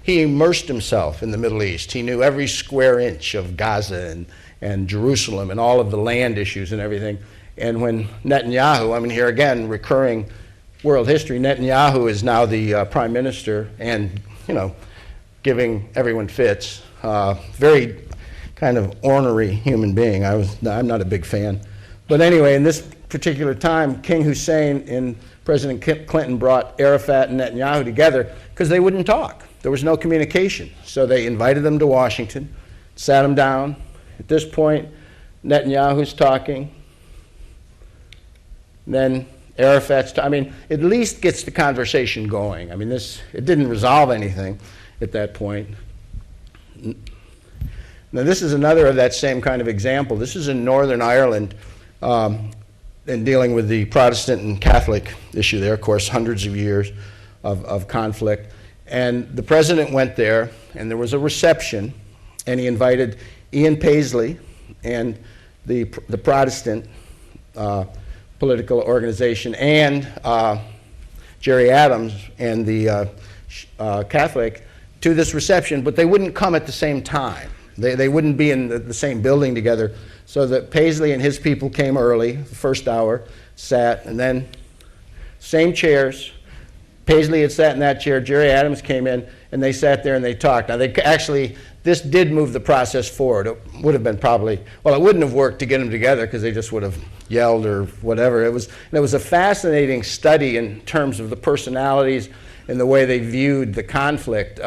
he immersed himself in the Middle East. He knew every square inch of Gaza and Jerusalem and all of the land issues and everything. And when Netanyahu, I mean, here again, recurring world history, Netanyahu is now the prime minister and, you know, giving everyone fits. Very kind of ornery human being. I'm not a big fan. But anyway, in this particular time, King Hussein and President Clinton brought Arafat and Netanyahu together because they wouldn't talk. There was no communication. So they invited them to Washington, sat them down. At this point, Netanyahu's talking. Then Arafat's I mean, at least gets the conversation going. I mean, it didn't resolve anything at that point. Now, this is another of that same kind of example. This is in Northern Ireland, and dealing with the Protestant and Catholic issue there, of course, hundreds of years of conflict. And the president went there, and there was a reception, and he invited Ian Paisley and the Protestant political organization and Jerry Adams and the Catholic to this reception, but they wouldn't come at the same time. They wouldn't be in the same building together. So that Paisley and his people came early, the first hour, sat, and then same chairs. Paisley had sat in that chair, Jerry Adams came in, and they sat there and they talked. Now, this did move the process forward. It would have been probably, well, it wouldn't have worked to get them together because they just would have yelled or whatever. It was a fascinating study in terms of the personalities and the way they viewed the conflict.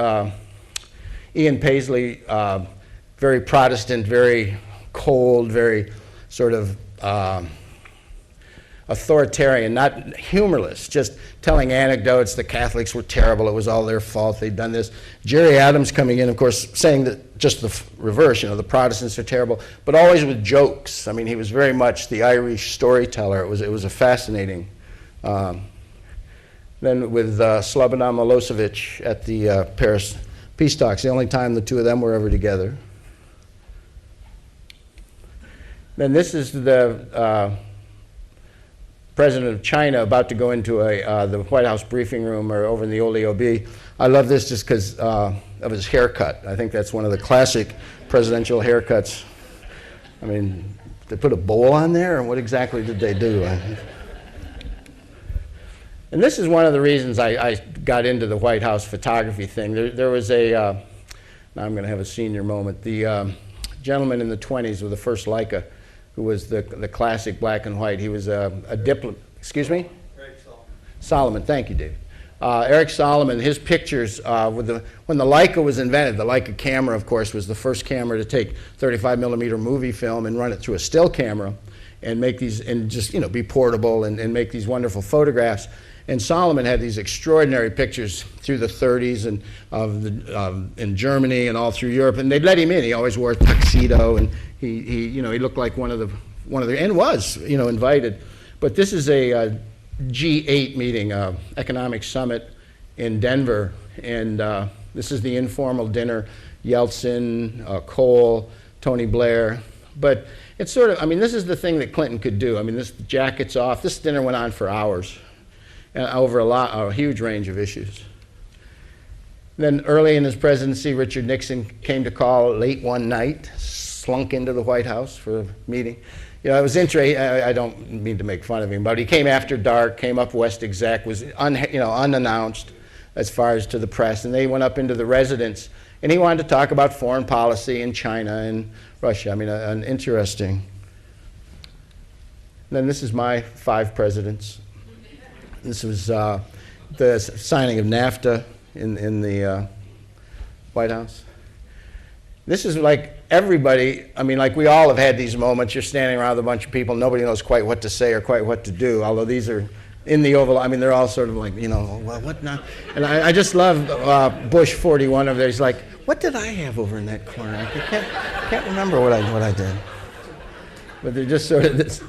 Ian Paisley, very Protestant, very cold, very sort of authoritarian, not humorless, just telling anecdotes. The Catholics were terrible, it was all their fault, they'd done this. Jerry Adams coming in, of course, saying that just the reverse, the Protestants are terrible, but always with jokes. I mean, he was very much the Irish storyteller. It was a fascinating. Then with Slobodan Milosevic at the Paris peace talks, the only time the two of them were ever together. Then this is the President of China about to go into the White House briefing room or over in the OLB. I love this just because of his haircut. I think that's one of the classic presidential haircuts. I mean, they put a bowl on there, and what exactly did they do? And this is one of the reasons I got into the White House photography thing. There was now I'm going to have a senior moment. The gentleman in the 20s with the first Leica, who was the classic black and white. He was a diplomat. Excuse me? Eric Solomon, thank you, David. Eric Solomon, his pictures, when the Leica was invented, the Leica camera, of course, was the first camera to take 35 millimeter movie film and run it through a still camera and make these, and just, be portable and make these wonderful photographs. And Solomon had these extraordinary pictures through the 30s and in Germany and all through Europe, and they'd let him in. He always wore a tuxedo, and he looked like one of the and was invited. But this is a G8 meeting, economic summit in Denver, and this is the informal dinner. Yeltsin, Kohl, Tony Blair, but it's sort of, this is the thing that Clinton could do. This jacket's off. This dinner went on for hours. Over a huge range of issues. Then early in his presidency, Richard Nixon came to call late one night, slunk into the White House for a meeting. It was interesting. I don't mean to make fun of him, but he came after dark, came up West Exec, was unannounced as far as to the press, and they went up into the residence, and he wanted to talk about foreign policy in China and Russia. An interesting. Then this is my 5 presidents. This was the signing of NAFTA in the White House. This is like everybody, like we all have had these moments. You're standing around with a bunch of people, nobody knows quite what to say or quite what to do, although these are in the Oval. They're all sort of like, well, what now? And I just love Bush 41 over there. He's like, what did I have over in that corner? I can't remember what I did. But they're just sort of this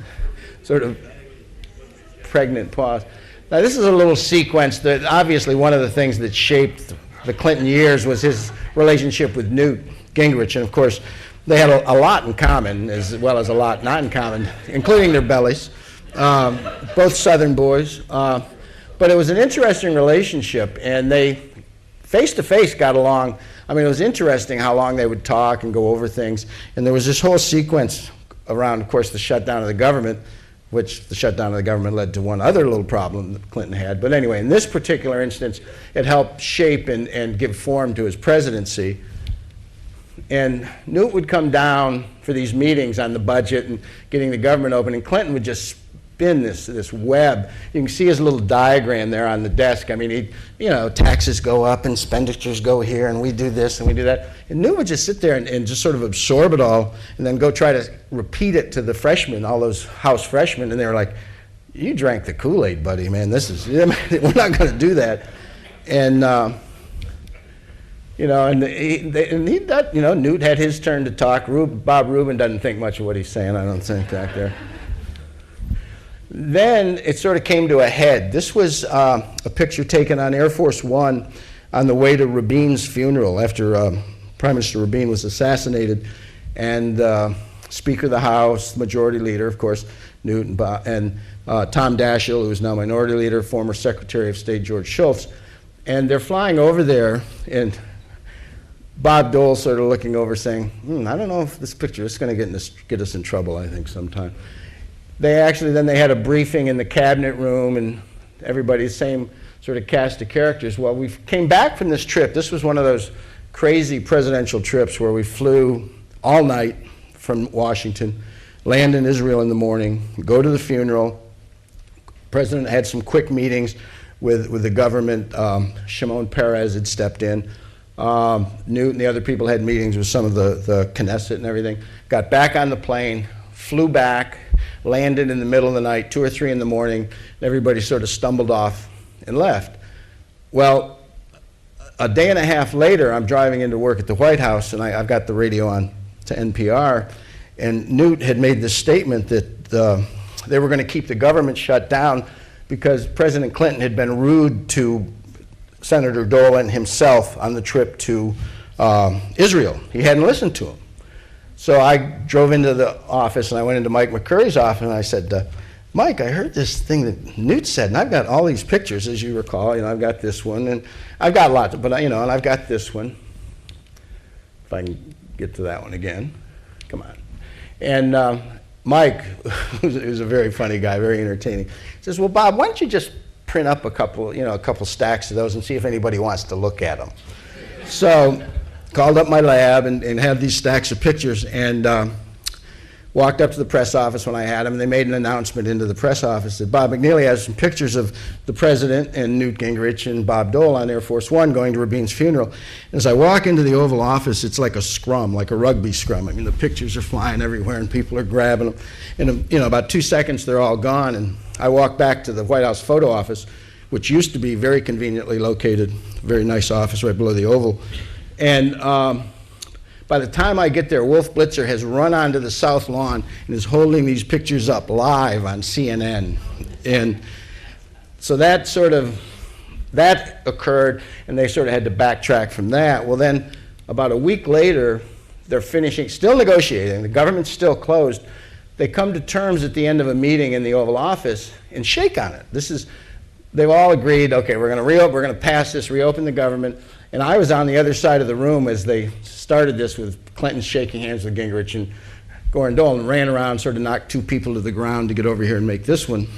sort of pregnant pause. Now, this is a little sequence that obviously one of the things that shaped the Clinton years was his relationship with Newt Gingrich. And of course, they had a lot in common as well as a lot not in common, including their bellies, both Southern boys. But it was an interesting relationship, and they face-to-face got along. It was interesting how long they would talk and go over things. And there was this whole sequence around, of course, the shutdown of the government, which the shutdown of the government led to one other little problem that Clinton had. But anyway, in this particular instance, it helped shape and give form to his presidency. And Newt would come down for these meetings on the budget and getting the government open, and Clinton would just spin this web. You can see his little diagram there on the desk. Taxes go up and expenditures go here, and we do this and we do that. And Newt would just sit there and just sort of absorb it all and then go try to repeat it to the freshmen, all those House freshmen, and they were like, you drank the Kool-Aid, buddy, man. We're not going to do that. And, Newt had his turn to talk. Bob Rubin doesn't think much of what he's saying, I don't think, back there. Then it sort of came to a head. This was a picture taken on Air Force One on the way to Rabin's funeral after Prime Minister Rabin was assassinated. And Speaker of the House, Majority Leader, of course, Newt and Tom Daschle, who is now Minority Leader, former Secretary of State George Shultz. And they're flying over there, and Bob Dole sort of looking over saying, I don't know if this picture is going to get us in trouble, I think, sometime. They had a briefing in the cabinet room, and everybody, the same sort of cast of characters. Well, we came back from this trip. This was one of those crazy presidential trips where we flew all night from Washington, land in Israel in the morning, go to the funeral. President had some quick meetings with the government. Shimon Peres had stepped in. Newt and the other people had meetings with some of the Knesset and everything. Got back on the plane, flew back, landed in the middle of the night, 2 or 3 in the morning. Everybody sort of stumbled off and left. Well, a day and a half later, I'm driving into work at the White House, and I've got the radio on to NPR, and Newt had made this statement that they were going to keep the government shut down because President Clinton had been rude to Senator Dolan himself on the trip to Israel. He hadn't listened to him. So I drove into the office, and I went into Mike McCurry's office, and I said, Mike, I heard this thing that Newt said, and I've got all these pictures, as you recall. I've got this one, and I've got lots, but and I've got this one. If I can get to that one again. Come on. And Mike, who's a very funny guy, very entertaining, says, well, Bob, why don't you just print up a couple stacks of those and see if anybody wants to look at them. So called up my lab and had these stacks of pictures, and walked up to the press office when I had them, and they made an announcement into the press office that Bob McNeely has some pictures of the president and Newt Gingrich and Bob Dole on Air Force One going to Rabin's funeral. And as I walk into the Oval Office, it's like a scrum, like a rugby scrum. I mean, the pictures are flying everywhere, and people are grabbing them. And about 2 seconds, they're all gone. And I walk back to the White House photo office, which used to be very conveniently located, very nice office right below the Oval. And by the time I get there, Wolf Blitzer has run onto the South Lawn and is holding these pictures up live on CNN. And so that occurred, and they sort of had to backtrack from that. Well, then about a week later, they're finishing, still negotiating. The government's still closed. They come to terms at the end of a meeting in the Oval Office and shake on it. They've all agreed, okay, we're going to pass this, reopen the government. And I was on the other side of the room as they started this, with Clinton shaking hands with Gingrich and Gore and Dolan, ran around, sort of knocked 2 people to the ground to get over here and make this one.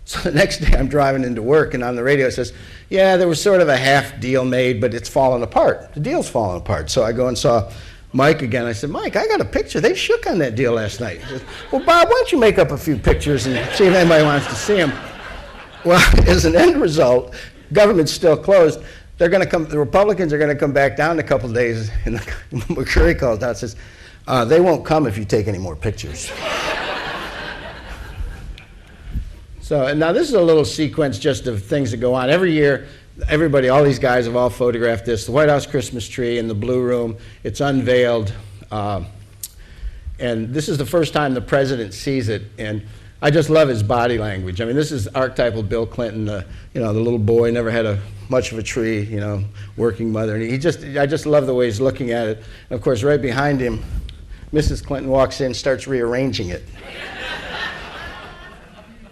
So the next day I'm driving into work, and on the radio it says, yeah, there was sort of a half deal made, but it's fallen apart. The deal's fallen apart. So I go and saw Mike again. I said, Mike, I got a picture. They shook on that deal last night. He says, well, Bob, why don't you make up a few pictures and see if anybody wants to see them? Well, as an end result, government's still closed. The Republicans are going to come back down in a couple of days, and McCurry calls out and says, they won't come if you take any more pictures. So, and now this is a little sequence just of things that go on. Every year, all these guys have all photographed this. The White House Christmas tree in the Blue Room, it's unveiled. And this is the first time the president sees it. And I just love his body language. I mean, this is archetypal Bill Clinton, the little boy, never had much of a tree, working mother. And I just love the way he's looking at it. And of course, right behind him, Mrs. Clinton walks in, starts rearranging it.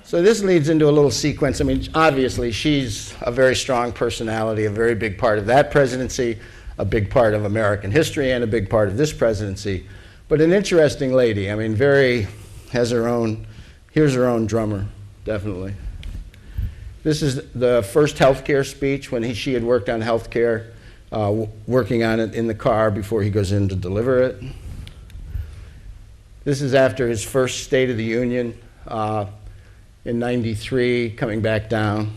So this leads into a little sequence. I mean, obviously, she's a very strong personality, a very big part of that presidency, a big part of American history, and a big part of this presidency. But an interesting lady. I mean, here's her own drummer, definitely. This is the first healthcare speech when she had worked on healthcare, working on it in the car before he goes in to deliver it. This is after his first State of the Union in '93, coming back down.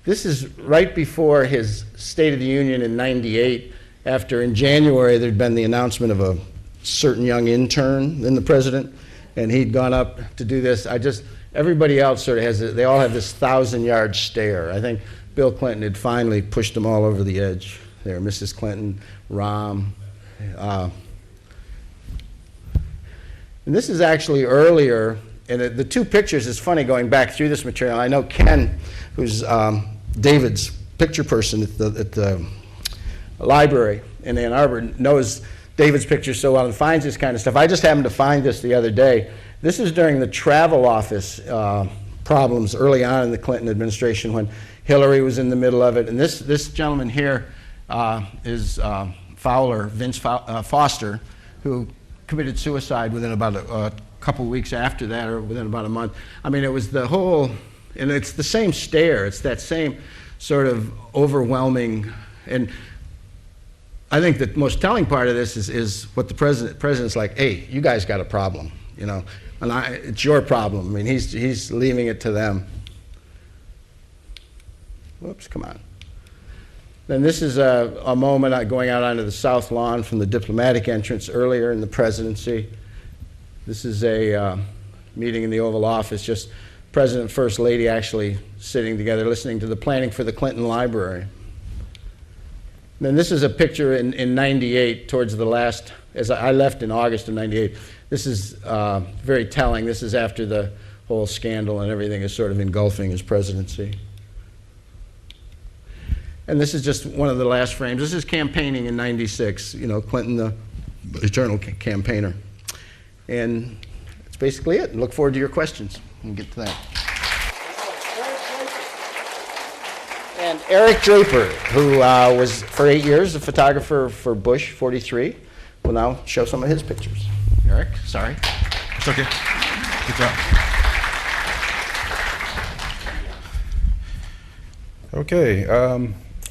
This is right before his State of the Union in '98, after in January there'd been the announcement of a certain young intern in the president, and he'd gone up to do this. Everybody else sort of they all have this 1,000-yard stare. I think Bill Clinton had finally pushed them all over the edge. There, Mrs. Clinton, Rahm. And this is actually earlier, and the 2 pictures is funny going back through this material. I know Ken, who's David's picture person at the library in Ann Arbor, knows David's pictures so well and finds this kind of stuff. I just happened to find this the other day. This is during the travel office problems early on in the Clinton administration when Hillary was in the middle of it. And this gentleman here is Vince Foster, who committed suicide within about a couple weeks after that, or within about a month. I mean, it was and it's the same stare. It's that same sort of overwhelming. And I think the most telling part of this is what the president's like, hey, you guys got a problem, you know, and it's your problem. I mean, he's leaving it to them. Whoops, come on. Then this is a moment going out onto the South Lawn from the diplomatic entrance earlier in the presidency. This is a meeting in the Oval Office, just President and First Lady actually sitting together listening to the planning for the Clinton Library. Then this is a picture in 98 towards the last, as I left in August of 98. This is very telling. This is after the whole scandal and everything is sort of engulfing his presidency. And this is just one of the last frames. This is campaigning in 96, you know, Clinton, the eternal campaigner. And that's basically it. Look forward to your questions. We'll get to that. And Eric Draper, who was for 8 years a photographer for Bush 43, will now show some of his pictures. Eric, sorry. It's okay. Good job. Okay.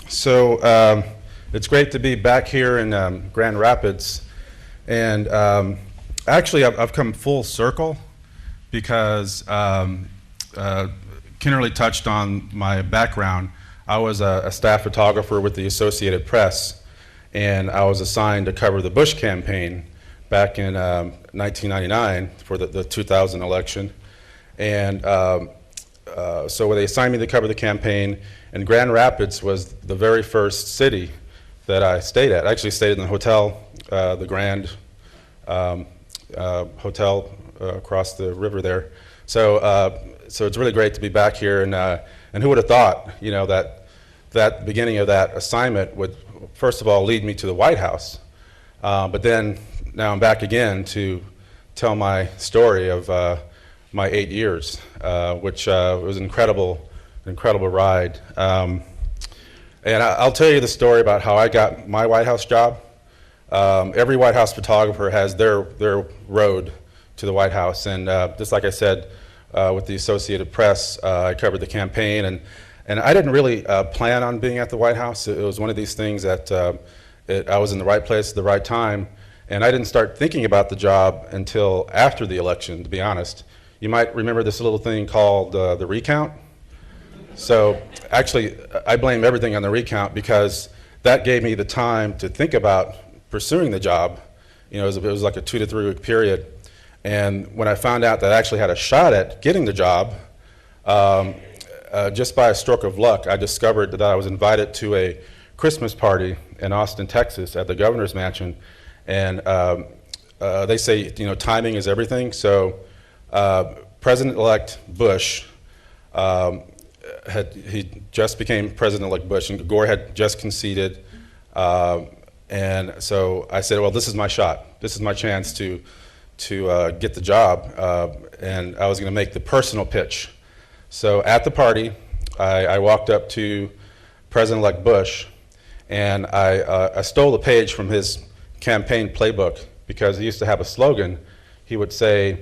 So it's great to be back here in Grand Rapids, and actually I've come full circle because Kennerly touched on my background. I was a staff photographer with the Associated Press, and I was assigned to cover the Bush campaign back in 1999 for the 2000 election. And so they assigned me to cover the campaign, and Grand Rapids was the very first city that I stayed at. I actually stayed in the hotel, the Grand Hotel across the river there. So it's really great to be back here, and who would have thought, you know, that beginning of that assignment would, first of all, lead me to the White House, but then now I'm back again to tell my story of my 8 years, which was an incredible ride. And I'll tell you the story about how I got my White House job. Every White House photographer has their road to the White House, and just like I said, with the Associated Press, I covered the campaign, and I didn't really plan on being at the White House. It was one of these things that I was in the right place at the right time, and I didn't start thinking about the job until after the election, to be honest. You might remember this little thing called the recount. So actually, I blame everything on the recount because that gave me the time to think about pursuing the job. You know, it was like a 2 to 3 week period. And when I found out that I actually had a shot at getting the job, just by a stroke of luck, I discovered that I was invited to a Christmas party in Austin, Texas at the governor's mansion. And they say, you know, timing is everything. So President-elect Bush, he just became President-elect Bush, and Gore had just conceded. And so I said, well, this is my shot. This is my chance to get the job. And I was going to make the personal pitch. So at the party, I walked up to President-elect Bush, and I stole a page from his campaign playbook because he used to have a slogan. He would say,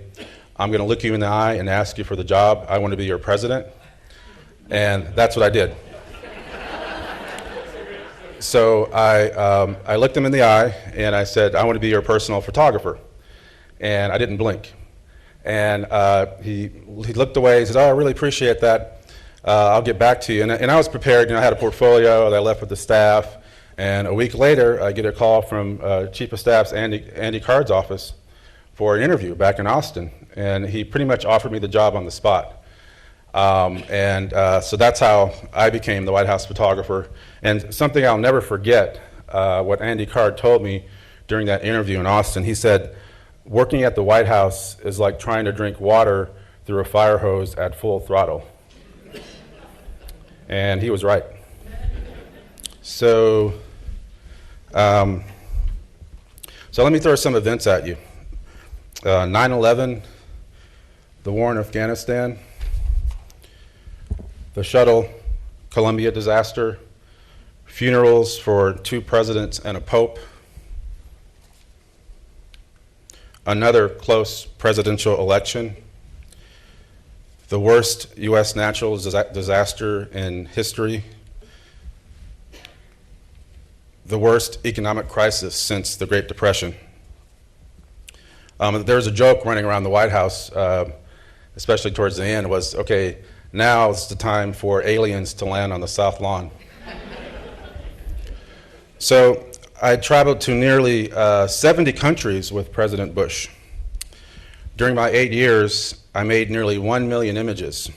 I'm going to look you in the eye and ask you for the job. I want to be your president. And that's what I did. So I looked him in the eye and I said, I want to be your personal photographer. And I didn't blink. And he looked away. He said, oh, I really appreciate that. I'll get back to you. And I was prepared. You know, I had a portfolio that I left with the staff. And a week later, I get a call from Chief of Staff's Andy Card's office for an interview back in Austin. And he pretty much offered me the job on the spot. So that's how I became the White House photographer. And something I'll never forget, what Andy Card told me during that interview in Austin. He said, working at the White House is like trying to drink water through a fire hose at full throttle. And he was right. So let me throw some events at you. 9/11, the war in Afghanistan, the shuttle Columbia disaster, funerals for 2 presidents and a pope, another close presidential election, the worst U.S. natural disaster in history, the worst economic crisis since the Great Depression. There was a joke running around the White House, especially towards the end, was, okay, now's the time for aliens to land on the South Lawn. So I traveled to nearly 70 countries with President Bush. During my 8 years, I made nearly 1 million images.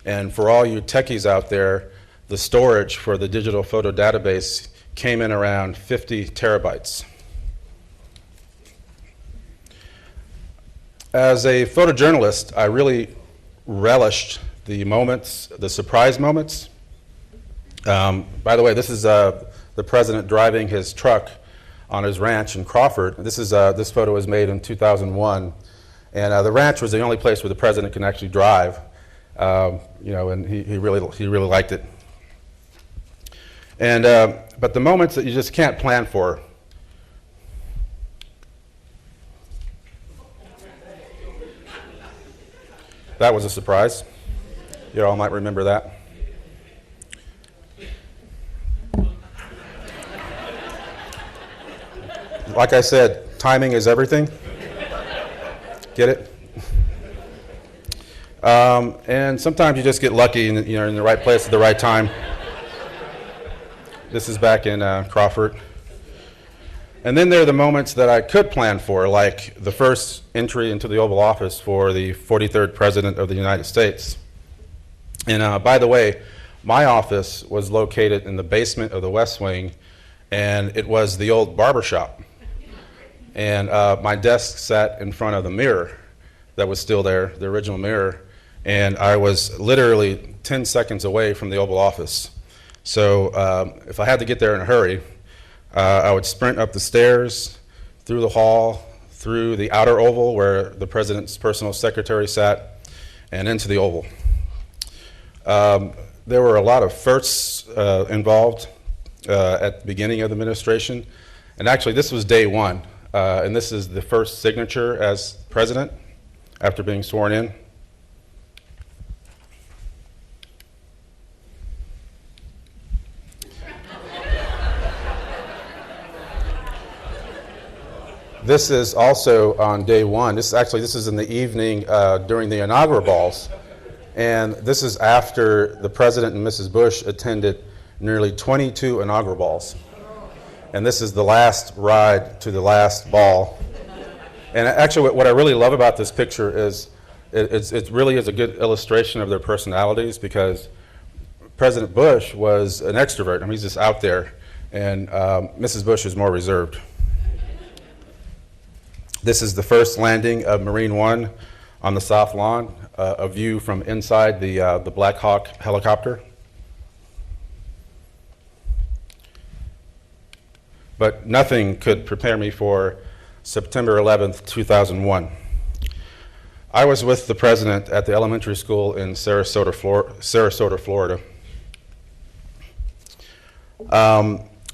And for all you techies out there, the storage for the digital photo database came in around 50 terabytes. As a photojournalist, I really relished the moments, the surprise moments. By the way, this is the president driving his truck on his ranch in Crawford. This photo was made in 2001, and the ranch was the only place where the president can actually drive. And he really liked it. And but the moments that you just can't plan for. That was a surprise. You all might remember that. Like I said, timing is everything. Get it? And sometimes you just get lucky and you're in the right place at the right time. This is back in Crawford. And then there are the moments that I could plan for, like the first entry into the Oval Office for the 43rd President of the United States. And by the way, my office was located in the basement of the West Wing, and it was the old barber shop. And my desk sat in front of the mirror that was still there, the original mirror, and I was literally 10 seconds away from the Oval Office. So if I had to get there in a hurry, I would sprint up the stairs, through the hall, through the outer oval where the president's personal secretary sat, and into the oval. There were a lot of firsts involved at the beginning of the administration, and actually this was day one, and this is the first signature as president after being sworn in. This is also on day one. This is in the evening during the inaugural balls. And this is after the President and Mrs. Bush attended nearly 22 inaugural balls. And this is the last ride to the last ball. And actually what I really love about this picture is it really is a good illustration of their personalities, because President Bush was an extrovert. I mean, he's just out there. And Mrs. Bush is more reserved. This is the first landing of Marine One on the South Lawn, a view from inside the Black Hawk helicopter. But nothing could prepare me for September 11th, 2001. I was with the president at the elementary school in Sarasota, Florida.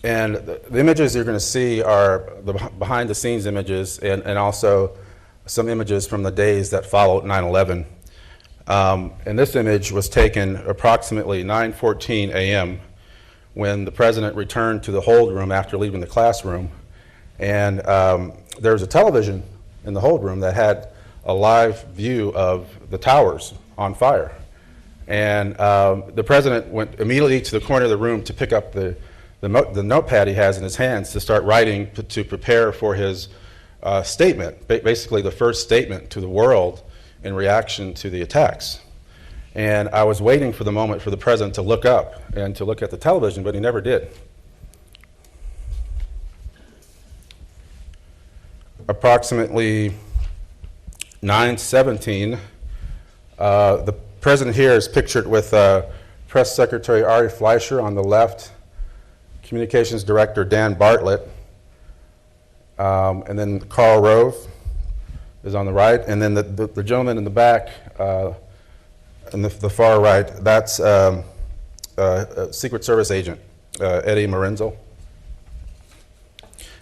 And the images you're going to see are the behind-the-scenes images, and also some images from the days that followed 9/11. And this image was taken approximately 9:14 a.m. when the president returned to the hold room after leaving the classroom. And there was a television in the hold room that had a live view of the towers on fire. And the president went immediately to the corner of the room to pick up the notepad he has in his hands to start writing to prepare for his statement, basically the first statement to the world in reaction to the attacks. And I was waiting for the moment for the president to look up and to look at the television, but he never did. Approximately 9:17, the president here is pictured with Press Secretary Ari Fleischer on the left, Communications Director Dan Bartlett, and then Karl Rove is on the right, and then the gentleman in the back, in the far right, that's a Secret Service agent, Eddie Marenzo.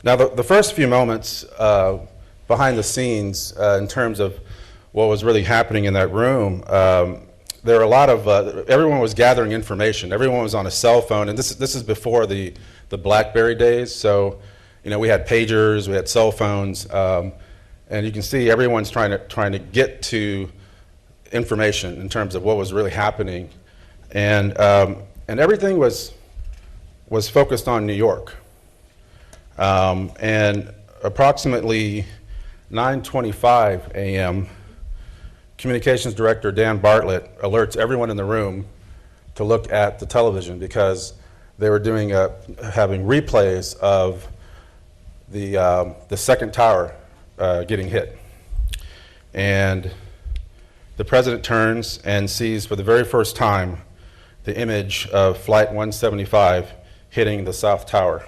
Now the first few moments behind the scenes in terms of what was really happening in that room, there were a lot of, everyone was gathering information. Everyone was on a cell phone, and this is before the the BlackBerry days. So, you know, we had pagers, we had cell phones, and you can see everyone's trying to get to information in terms of what was really happening, and everything was focused on New York. And approximately 9:25 a.m., Communications Director Dan Bartlett alerts everyone in the room to look at the television because they were having replays of the second tower getting hit. And the president turns and sees for the very first time the image of Flight 175 hitting the South Tower.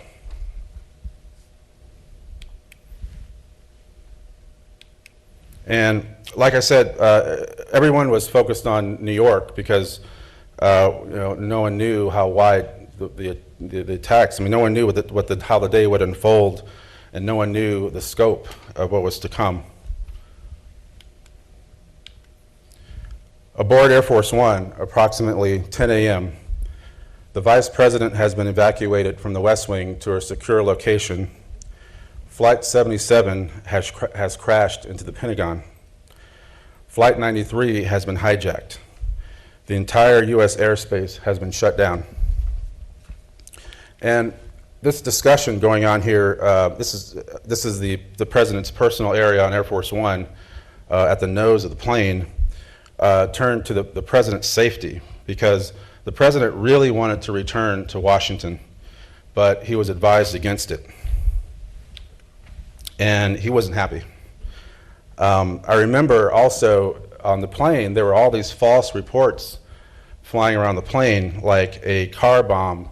And like I said, everyone was focused on New York because no one knew how wide the attacks. I mean, no one knew how the day would unfold, and no one knew the scope of what was to come. Aboard Air Force One, approximately 10 a.m., the Vice President has been evacuated from the West Wing to a secure location. Flight 77 has crashed into the Pentagon. Flight 93 has been hijacked. The entire U.S. airspace has been shut down. And this discussion going on here, this is the President's personal area on Air Force One at the nose of the plane, turned to the President's safety because the President really wanted to return to Washington, but he was advised against it. And he wasn't happy. I remember also on the plane, there were all these false reports flying around the plane, like a car bomb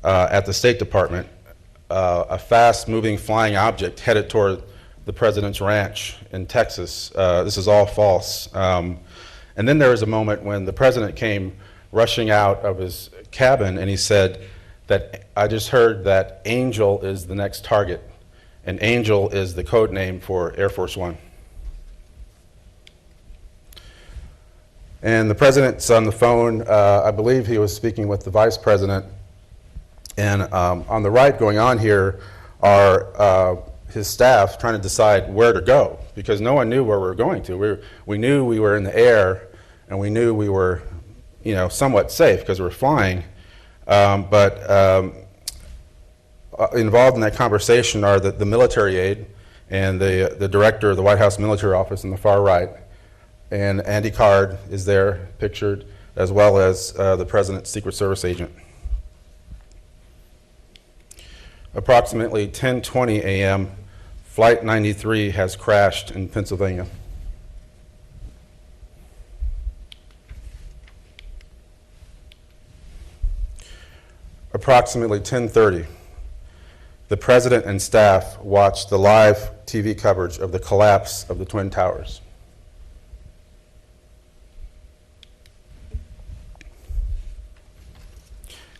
at the State Department, a fast-moving flying object headed toward the President's ranch in Texas. This is all false. And then there was a moment when the President came rushing out of his cabin and he said that, "I just heard that Angel is the next target." And Angel is the code name for Air Force One. And the President's on the phone. I believe he was speaking with the Vice President. And on the right going on here are his staff trying to decide where to go because no one knew where we were going to. We knew we were in the air and we knew we were, somewhat safe because we were flying. Involved in that conversation are the military aide and the director of the White House Military Office on the far right. And Andy Card is there pictured, as well as the President's Secret Service agent. Approximately 10:20 a.m., Flight 93 has crashed in Pennsylvania. Approximately 10:30. The President and staff watched the live TV coverage of the collapse of the Twin Towers.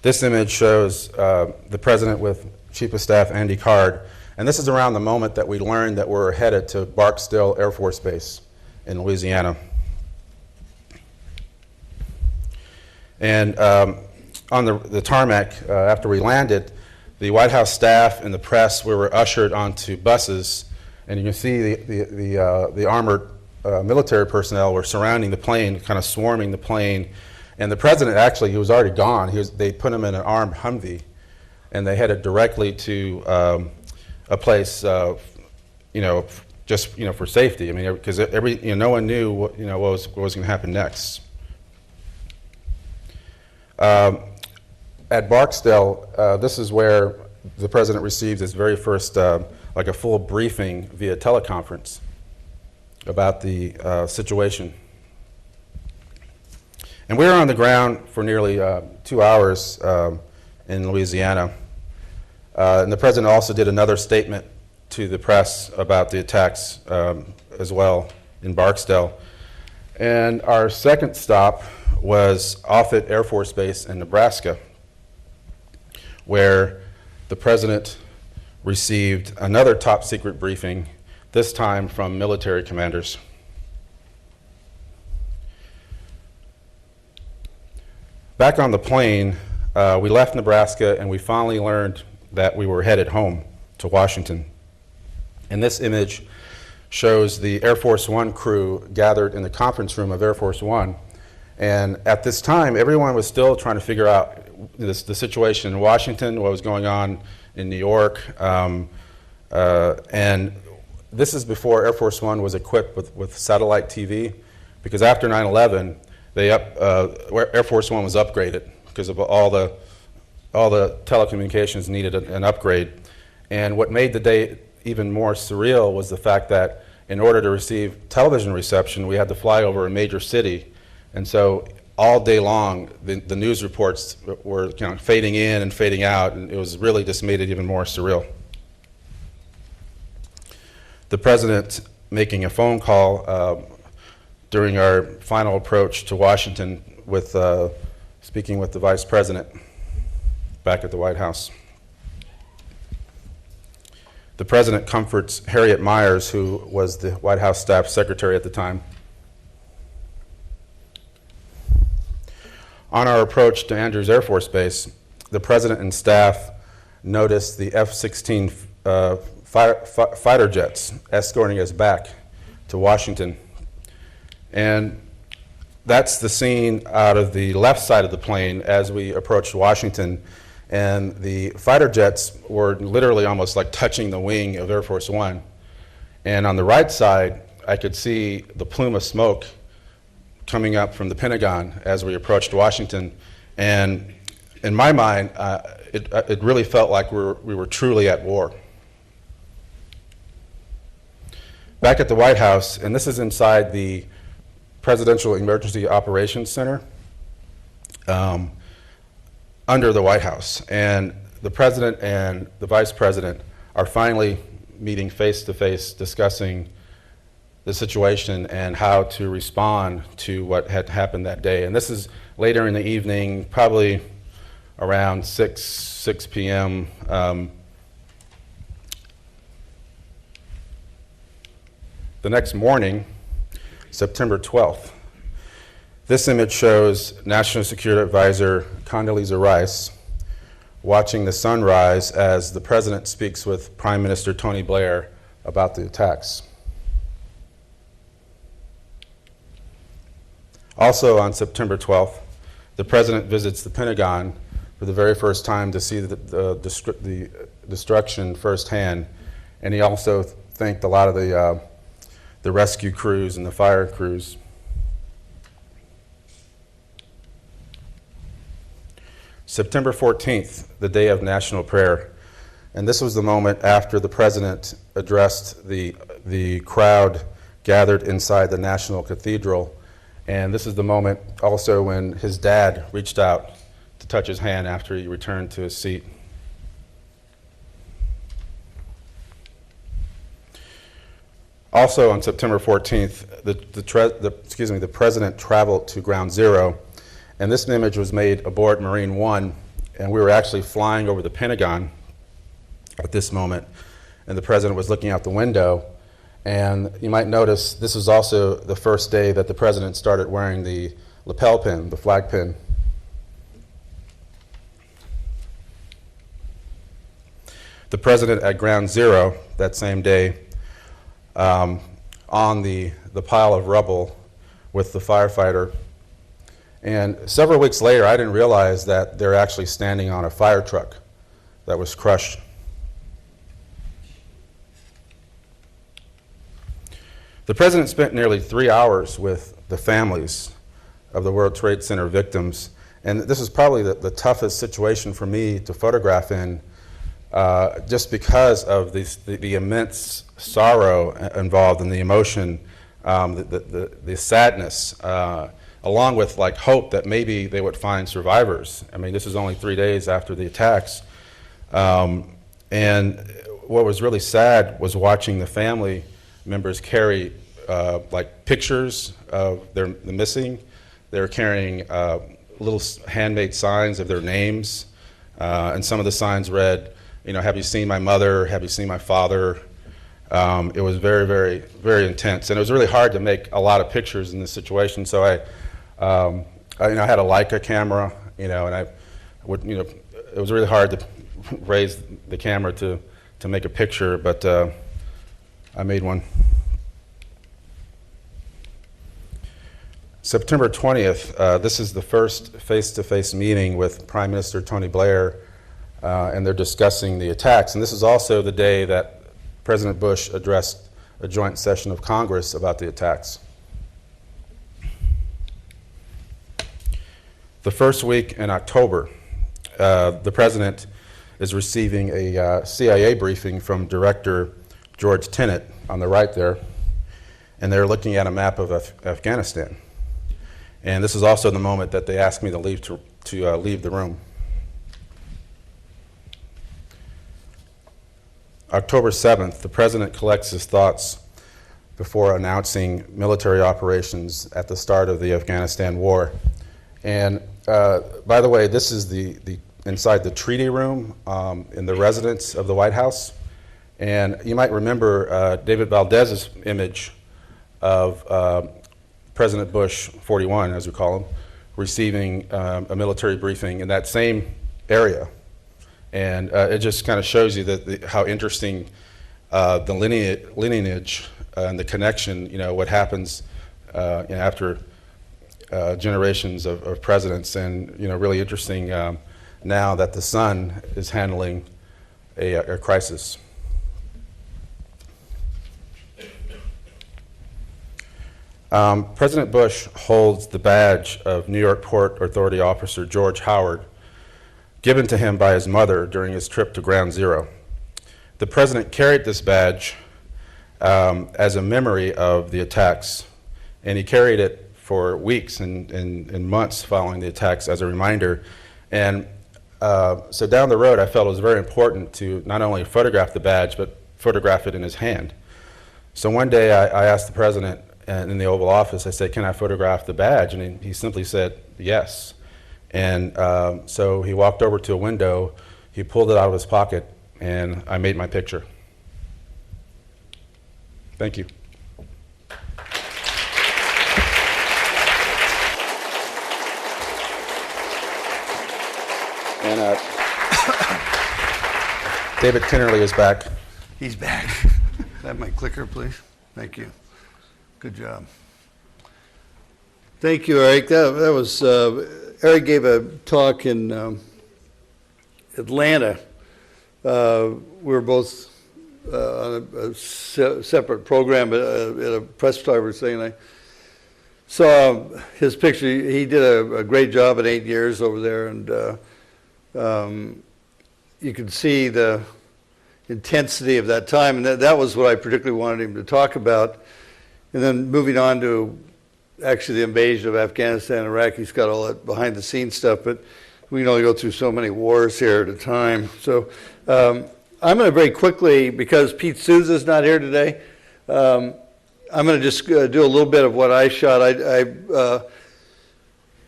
This image shows the President with Chief of Staff Andy Card, and this is around the moment that we learned that we're headed to Barksdale Air Force Base in Louisiana. And on the tarmac, after we landed, the White House staff and the press, we were ushered onto buses, and you can see the armored military personnel were surrounding the plane, kind of swarming the plane. And the President, actually, he was already gone. They put him in an armed Humvee, and they headed directly to a place, just for safety. I mean, because no one knew what was going to happen next. At Barksdale, this is where the President received his very first, like a full briefing via teleconference about the situation. And we were on the ground for nearly 2 hours in Louisiana. And the President also did another statement to the press about the attacks as well in Barksdale. And our second stop was Offutt Air Force Base in Nebraska, where the President received another top secret briefing, this time from military commanders. Back on the plane, we left Nebraska and we finally learned that we were headed home to Washington. And this image shows the Air Force One crew gathered in the conference room of Air Force One. And at this time, everyone was still trying to figure out the situation in Washington, what was going on in New York. And this is before Air Force One was equipped with satellite TV, because after 9/11, Air Force One was upgraded because of all the telecommunications needed an upgrade. And what made the day even more surreal was the fact that in order to receive television reception, we had to fly over a major city. And so all day long, the news reports were fading in and fading out, and it was really just made it even more surreal. The president making a phone call during our final approach to Washington with speaking with the vice president back at the White House. The president comforts Harriet Miers, who was the White House staff secretary at the time. On our approach to Andrews Air Force Base, the president and staff noticed the F-16 fighter jets escorting us back to Washington. And that's the scene out of the left side of the plane as we approached Washington. And the fighter jets were literally almost like touching the wing of Air Force One. And on the right side, I could see the plume of smoke coming up from the Pentagon as we approached Washington. And in my mind, it really felt like we were truly at war. Back at the White House, and this is inside the Presidential Emergency Operations Center, under the White House. And the president and the vice president are finally meeting face to face, discussing the situation and how to respond to what had happened that day. And this is later in the evening, probably around 6 p.m. The next morning, September 12th, this image shows National Security Advisor Condoleezza Rice watching the sunrise as the president speaks with Prime Minister Tony Blair about the attacks. Also on September 12th, the president visits the Pentagon for the very first time to see the destruction firsthand, and he also thanked a lot of the rescue crews and the fire crews. September 14th, the day of national prayer, and this was the moment after the president addressed the crowd gathered inside the National Cathedral, and this is the moment also when his dad reached out to touch his hand after he returned to his seat. Also on September 14th, the president traveled to Ground Zero, and this image was made aboard Marine One, and we were actually flying over the Pentagon at this moment, and the president was looking out the window. And you might notice this is also the first day that the president started wearing the lapel pin, the flag pin. The president at Ground Zero that same day, on the pile of rubble with the firefighter. And several weeks later, I didn't realize that they're actually standing on a fire truck that was crushed. The president spent nearly 3 hours with the families of the World Trade Center victims, and this is probably the toughest situation for me to photograph in, just because of the immense sorrow involved and the emotion, the sadness, along with like hope that maybe they would find survivors. I mean, this is only 3 days after the attacks, and what was really sad was watching the family members carry like pictures of the missing. They were carrying little handmade signs of their names, and some of the signs read, you know, "Have you seen my mother? Have you seen my father?" It was very, very, very intense, and it was really hard to make a lot of pictures in this situation. So I had a Leica camera, and I would, it was really hard to raise the camera to make a picture, but I made one. September 20th, this is the first face-to-face meeting with Prime Minister Tony Blair, and they're discussing the attacks. And this is also the day that President Bush addressed a joint session of Congress about the attacks. The first week in October, the President is receiving a CIA briefing from Director George Tenet on the right there, and they're looking at a map of Afghanistan. And this is also the moment that they asked me to leave leave the room. October 7th, the President collects his thoughts before announcing military operations at the start of the Afghanistan war. And by the way, this is the inside the treaty room in the residence of the White House. And you might remember David Valdez's image of President Bush 41, as we call him, receiving a military briefing in that same area. And it just kind of shows you that how interesting the lineage and the connection, what happens after generations of presidents, and really interesting now that the son is handling a crisis. President Bush holds the badge of New York Port Authority officer George Howard, given to him by his mother during his trip to Ground Zero. The President carried this badge as a memory of the attacks, and he carried it for weeks and months following the attacks as a reminder. And so down the road, I felt it was very important to not only photograph the badge, but photograph it in his hand. So one day I asked the President in the Oval Office, I said, "Can I photograph the badge?" And he simply said, "Yes." And so he walked over to a window, he pulled it out of his pocket, and I made my picture. Thank you. And David Kennerly is back. He's back. Can I have my clicker, please? Thank you. Good job. Thank you, Eric. That was Eric gave a talk in Atlanta. We were both on a separate program at a press photographer thing, and I saw his picture. He did a great job in 8 years over there, and you could see the intensity of that time, and that was what I particularly wanted him to talk about. And then moving on to actually the invasion of Afghanistan and Iraq, he's got all that behind-the-scenes stuff, but we can only go through so many wars here at a time. So I'm going to very quickly, because Pete Souza's not here today, I'm going to just do a little bit of what I shot.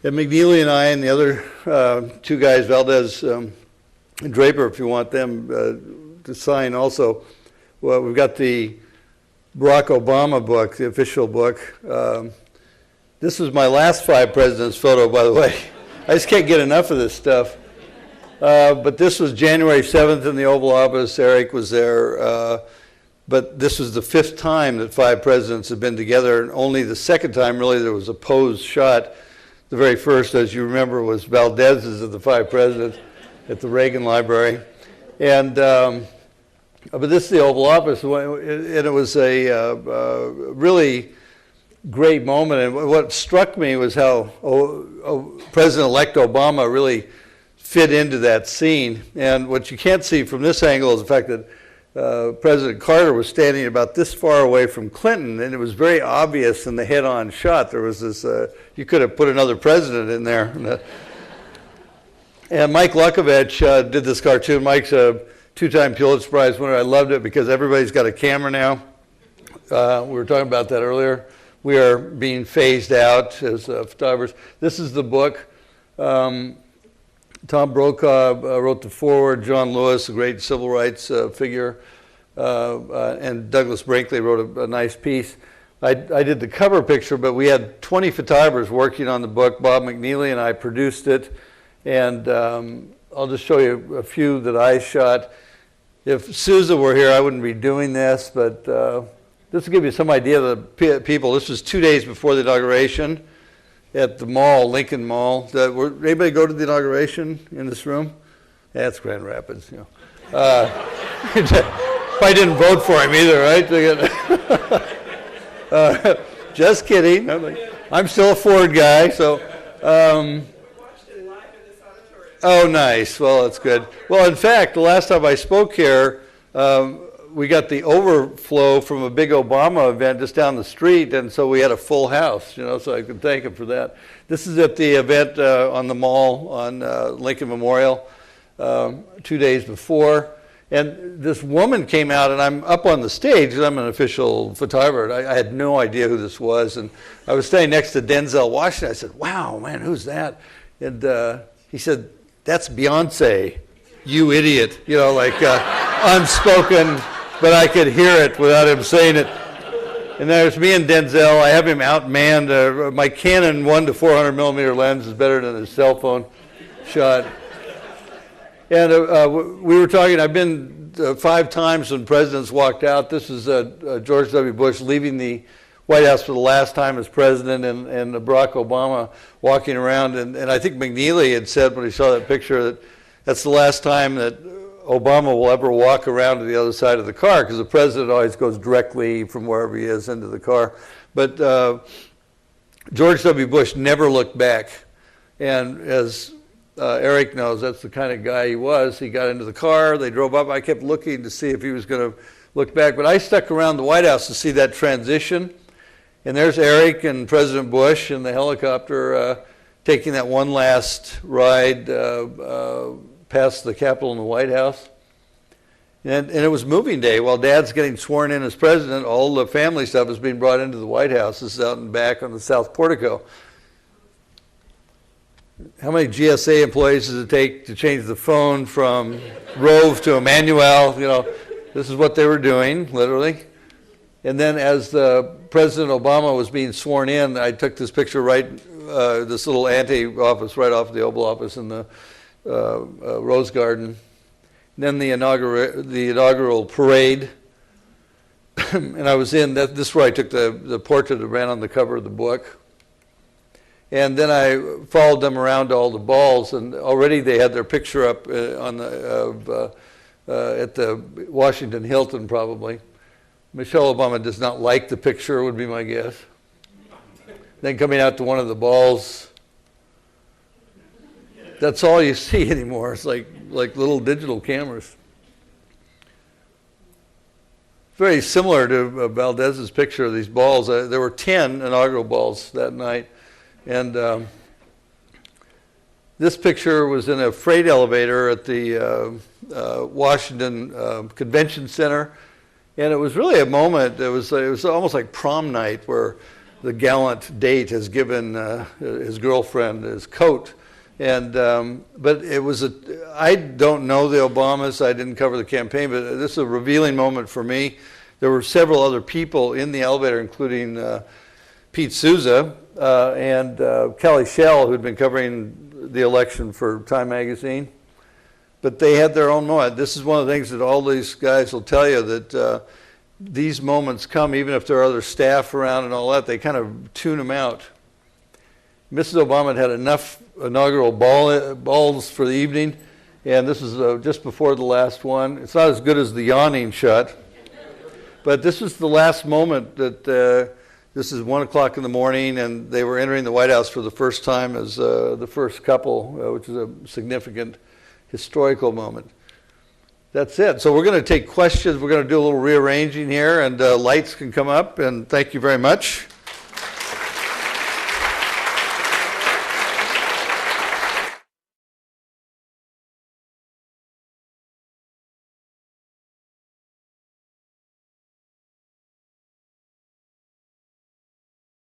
McNeely and I and the other two guys, Valdez and Draper, if you want them to sign also. Well, we've got the Barack Obama book, the official book. This was my last 5 presidents photo, by the way. I just can't get enough of this stuff. But this was January 7th in the Oval Office. Eric was there. But this was the 5th time that 5 presidents have been together, and only the 2nd time, really, there was a posed shot. The very first, as you remember, was Valdez's of the 5 presidents at the Reagan Library. And but this is the Oval Office, and it was a really great moment. And what struck me was how President-elect Obama really fit into that scene. And what you can't see from this angle is the fact that President Carter was standing about this far away from Clinton, and it was very obvious in the head-on shot. There was this, you could have put another president in there. And Mike Lukovich did this cartoon. Mike's a 2-time Pulitzer Prize winner. I loved it because everybody's got a camera now. We were talking about that earlier. We are being phased out as photographers. This is the book. Tom Brokaw wrote the foreword. John Lewis, a great civil rights figure, and Douglas Brinkley wrote a nice piece. I did the cover picture, but we had 20 photographers working on the book. Bob McNeely and I produced it, and I'll just show you a few that I shot. If Sousa were here, I wouldn't be doing this, but this will give you some idea of the people. This was 2 days before the inauguration at the mall, Lincoln Mall. Anybody go to the inauguration in this room? Yeah, that's Grand Rapids. You know. Probably didn't vote for him either, right? Just kidding. I'm still a Ford guy, so. Oh, nice. Well, that's good. Well, in fact, the last time I spoke here, we got the overflow from a big Obama event just down the street, and so we had a full house, you know, so I can thank him for that. This is at the event on the mall on Lincoln Memorial 2 days before. And this woman came out, and I'm up on the stage, and I'm an official photographer. I had no idea who this was, and I was standing next to Denzel Washington. I said, "Wow, man, who's that?" And he said, "That's Beyonce, you idiot." You know, like unspoken, but I could hear it without him saying it. And there's me and Denzel. I have him outmanned. My Canon 1 to 400 millimeter lens is better than his cell phone shot. And we were talking, I've been 5 times when presidents walked out. This is George W. Bush leaving the White House for the last time as president, and Barack Obama walking around. And I think McNeely had said when he saw that picture that that's the last time that Obama will ever walk around to the other side of the car, because the president always goes directly from wherever he is into the car. But George W. Bush never looked back. And as Eric knows, that's the kind of guy he was. He got into the car, they drove up. I kept looking to see if he was going to look back, but I stuck around the White House to see that transition. And there's Eric and President Bush in the helicopter taking that one last ride past the Capitol and the White House. And it was moving day. While Dad's getting sworn in as president, all the family stuff is being brought into the White House. This is out and back on the South Portico. How many GSA employees does it take to change the phone from Rove to Emmanuel? You know, this is what they were doing, literally. And then as President Obama was being sworn in, I took this picture this little ante office right off the Oval Office in the Rose Garden. And then the inaugural parade. And I was this is where I took the portrait that ran on the cover of the book. And then I followed them around to all the balls, and already they had their picture up at the Washington Hilton, probably. Michelle Obama does not like the picture, would be my guess. Then coming out to one of the balls, that's all you see anymore. It's like little digital cameras. Very similar to Valdez's picture of these balls. There were 10 inaugural balls that night. And this picture was in a freight elevator at the Washington Convention Center. And it was really a moment, it was almost like prom night, where the gallant date has given his girlfriend his coat. And, but it was I don't know the Obamas, I didn't cover the campaign, but this is a revealing moment for me. There were several other people in the elevator, including Pete Sousa, and Kelly Schell, who'd been covering the election for Time magazine. But they had their own moment. This is one of the things that all these guys will tell you, that these moments come, even if there are other staff around and all that, they kind of tune them out. Mrs. Obama had enough inaugural balls for the evening, and this is just before the last one. It's not as good as the yawning shot, but this is the last moment that this is 1 o'clock in the morning, and they were entering the White House for the first time as the first couple, which is a significant historical moment. That's it. So we're going to take questions. We're going to do a little rearranging here, and lights can come up, and thank you very much.